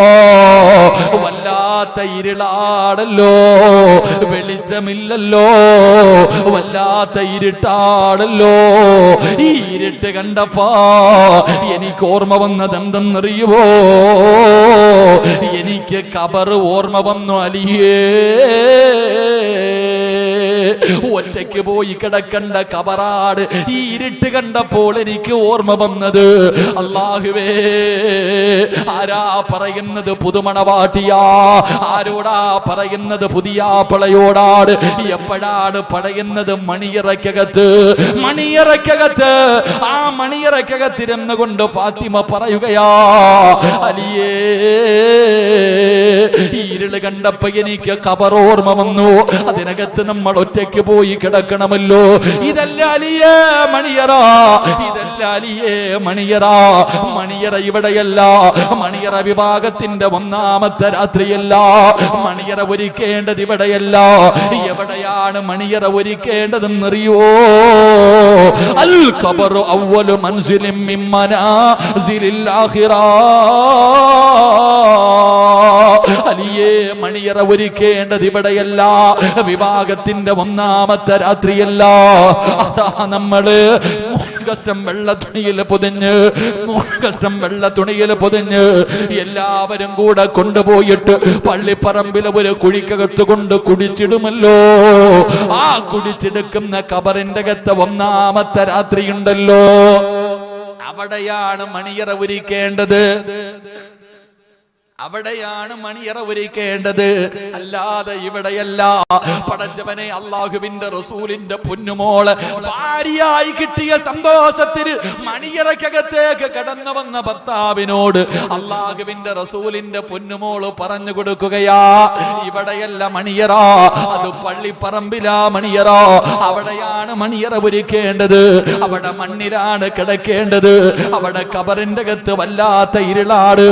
A: വല്ലാത്ത ഇരുളാടല്ലോ, വെളിച്ചമില്ലല്ലോ, വല്ലാത്ത ഇരുട്ടാടല്ലോ. ഈ ഇരുട്ട് കണ്ടപ്പോ എനിക്ക് ഓർമ്മ വന്നത് എന്തെന്നറിയുവോ? എനിക്ക് ഖബർ ഓർമ്മ വന്നു അലിയേ. ഒറ്റയ്ക്ക് പോയി കിടക്കണ്ട കബറാട്. ഈ ഇരുട്ട് കണ്ടപ്പോൾ എനിക്ക് ഓർമ്മ വന്നത്, അല്ലാഹുവേ, ആരാ പറയുന്നത്? പുതുമണവാട്ടിയാ. ആരോടാ പറയുന്നത്? പുതിയാപ്പളയോടാണ്. എപ്പോഴാണ് പറയുന്നത്? മണിയറക്കകത്ത്. മണിയറക്കകത്ത്, ആ മണിയറക്കകത്തിരുന്ന് കൊണ്ട് ഫാത്തിമ പറയുകയാ, അലിയേ, ഇരുള് കണ്ടപ്പോ എനിക്ക് ഖബർ ഓർമ്മ വന്നു. അതിനകത്ത് നമ്മൾ ഒറ്റയ്ക്ക് പോയി കിടക്കണമല്ലോ. ഇതല്ല അലിയേ മണിയറ, ഇതല്ല അലിയേ മണിയറ. മണിയറ ഇവിടെയല്ല. മണിയറ വിഭാഗത്തിന്റെ ഒന്നാമത്തെ രാത്രിയല്ല. മണിയറ ഒരുക്കേണ്ടത് ഇവിടെയല്ല. എവിടെയാണ് മണിയറ ഒരുക്കേണ്ടതെന്നറിയോ? അൽ ഖബറു അവ്വലു മൻസിലിൻ മിൻ മനാസിലിൽ ആഖിറ. അലിയേ, മണിയറ ഒരുക്കേണ്ടത് ഇവിടെയല്ല, വിഭാഗത്തിന്റെ ഒന്നാമത്തെ രാത്രിയല്ല. അതാ നമ്മള് കഷ്ടം വെള്ള തുണിയിൽ പൊതിഞ്ഞ്, കഷ്ടം വെള്ള തുണിയിൽ പൊതിഞ്ഞ് എല്ലാവരും കൂടെ കൊണ്ടുപോയിട്ട് പള്ളിപ്പറമ്പിൽ ഒരു കുഴിക്കകത്ത് കൊണ്ട് കുടിച്ചിടുമല്ലോ. ആ കുടിച്ചെടുക്കുന്ന ഖബറിന്റെ അകത്ത് ഒന്നാമത്തെ രാത്രിയുണ്ടല്ലോ, അവിടെയാണ് മണിയറ ഒരുക്കേണ്ടത്. അവിടെയാണ് മണിയറ ഒരുക്കേണ്ടത്, അല്ലാതെ ഇവിടെയല്ല. പടച്ചവനെ, അള്ളാഹുവിന്റെ റസൂലിന്റെ പൊന്നുമോള് ഭാര്യയായി കിട്ടിയ സന്തോഷത്തിന് മണിയറക്കകത്തേക്ക് കടന്നു വന്ന ഭർത്താവിനോട് അള്ളാഹുവിന്റെ റസൂലിന്റെ പൊന്നുമോള് പറഞ്ഞു കൊടുക്കുകയാ, ഇവിടെയല്ല മണിയറ, അത് പള്ളിപ്പറമ്പിലാ മണിയറ. അവിടെയാണ് മണിയറ ഒരുക്കേണ്ടത്. അവിടെ മണ്ണിലാണ് കിടക്കേണ്ടത്. അവിടെ ഖബറിന്റെ അകത്ത് വല്ലാത്ത ഇരുളാട്.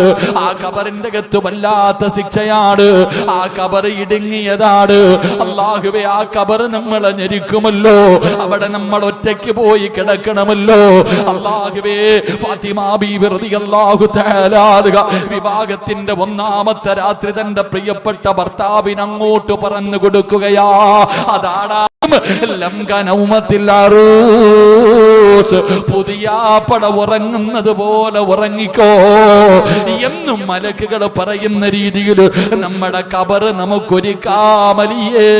A: ആ ഖബറിന്റെ വല്ലാത്ത ശിക്ഷയാണ്. ആ ഖബർ ഇടുങ്ങിയതാണ്. അല്ലാഹുവേ, ആ ഖബർ നമ്മളെ ഞെരിക്കുമല്ലോ. അവിടെ നമ്മൾ ഒറ്റയ്ക്ക് പോയി കിടക്കണമല്ലോ. അല്ലാഹുവേ, ഫാത്തിമ ബീവി റളിയല്ലാഹു തആല വിഭാഗത്തിന്റെ ഒന്നാമത്തെ രാത്രി തന്റെ പ്രിയപ്പെട്ട ഭർത്താവിന് അങ്ങോട്ട് പറഞ്ഞു കൊടുക്കുകയാ, അതാടാ പുതിയ പട ഉറങ്ങുന്നത് പോലെ ഉറങ്ങിക്കോ എന്നും മലക്കുകൾ പറയുന്ന രീതിയിൽ നമ്മുടെ ഖബർ നമുക്കൊരുക്കാമലിയേ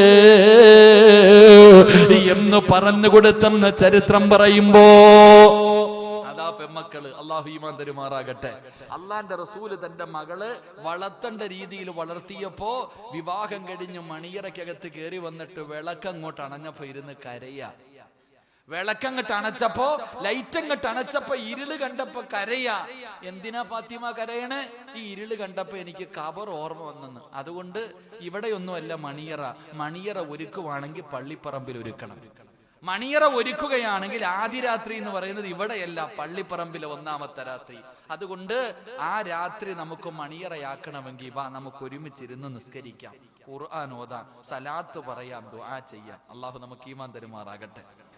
A: എന്ന് പറഞ്ഞു കൊടുത്തെന്ന് ചരിത്രം പറയുമ്പോ, അതാ പെമ്മക്കള്, അള്ളാഹു ഈമാൻ തരുമാറാകട്ടെ. അള്ളാന്റെ റസൂല് തന്റെ മകള് വളർത്തേണ്ട രീതിയിൽ വളർത്തിയപ്പോ വിവാഹം കഴിഞ്ഞ് മണിയറക്കകത്ത് കയറി വന്നിട്ട് വിളക്കങ്ങോട്ട് അണഞ്ഞപ്പോ ഇരുന്ന് കരയാ. വിളക്കങ്ങട്ട് അണച്ചപ്പോ, ലൈറ്റങ്ങട്ട് അണച്ചപ്പോ ഇരുള് കണ്ടപ്പോ കരയാ. എന്തിനാ ഫാത്തിമ കരയണേ? ഈ ഇരുള് കണ്ടപ്പോ എനിക്ക് ഖബർ ഓർമ്മ വന്നെന്ന്. അതുകൊണ്ട് ഇവിടെയൊന്നുമല്ല മണിയറ. മണിയറ ഒരുക്കുവാണെങ്കിൽ പള്ളിപ്പറമ്പിൽ ഒരുക്കണം. മണിയറ ഒരുക്കുകയാണെങ്കിൽ ആദ്യ രാത്രി എന്ന് പറയുന്നത് ഇവിടെയല്ല, പള്ളിപ്പറമ്പിലെ ഒന്നാമത്തെ രാത്രി. അതുകൊണ്ട് ആ രാത്രി നമുക്ക് മണിയറയാക്കണമെങ്കിൽ വാ, നമുക്ക് ഒരുമിച്ചിരുന്ന് നിസ്കരിക്കാം, ഖുർആൻ ഓതാം, സലാത്ത് പറയാം, ദുആ ചെയ്യാം. അള്ളാഹു നമുക്ക് ഈമാൻ തരുമാറാകട്ടെ.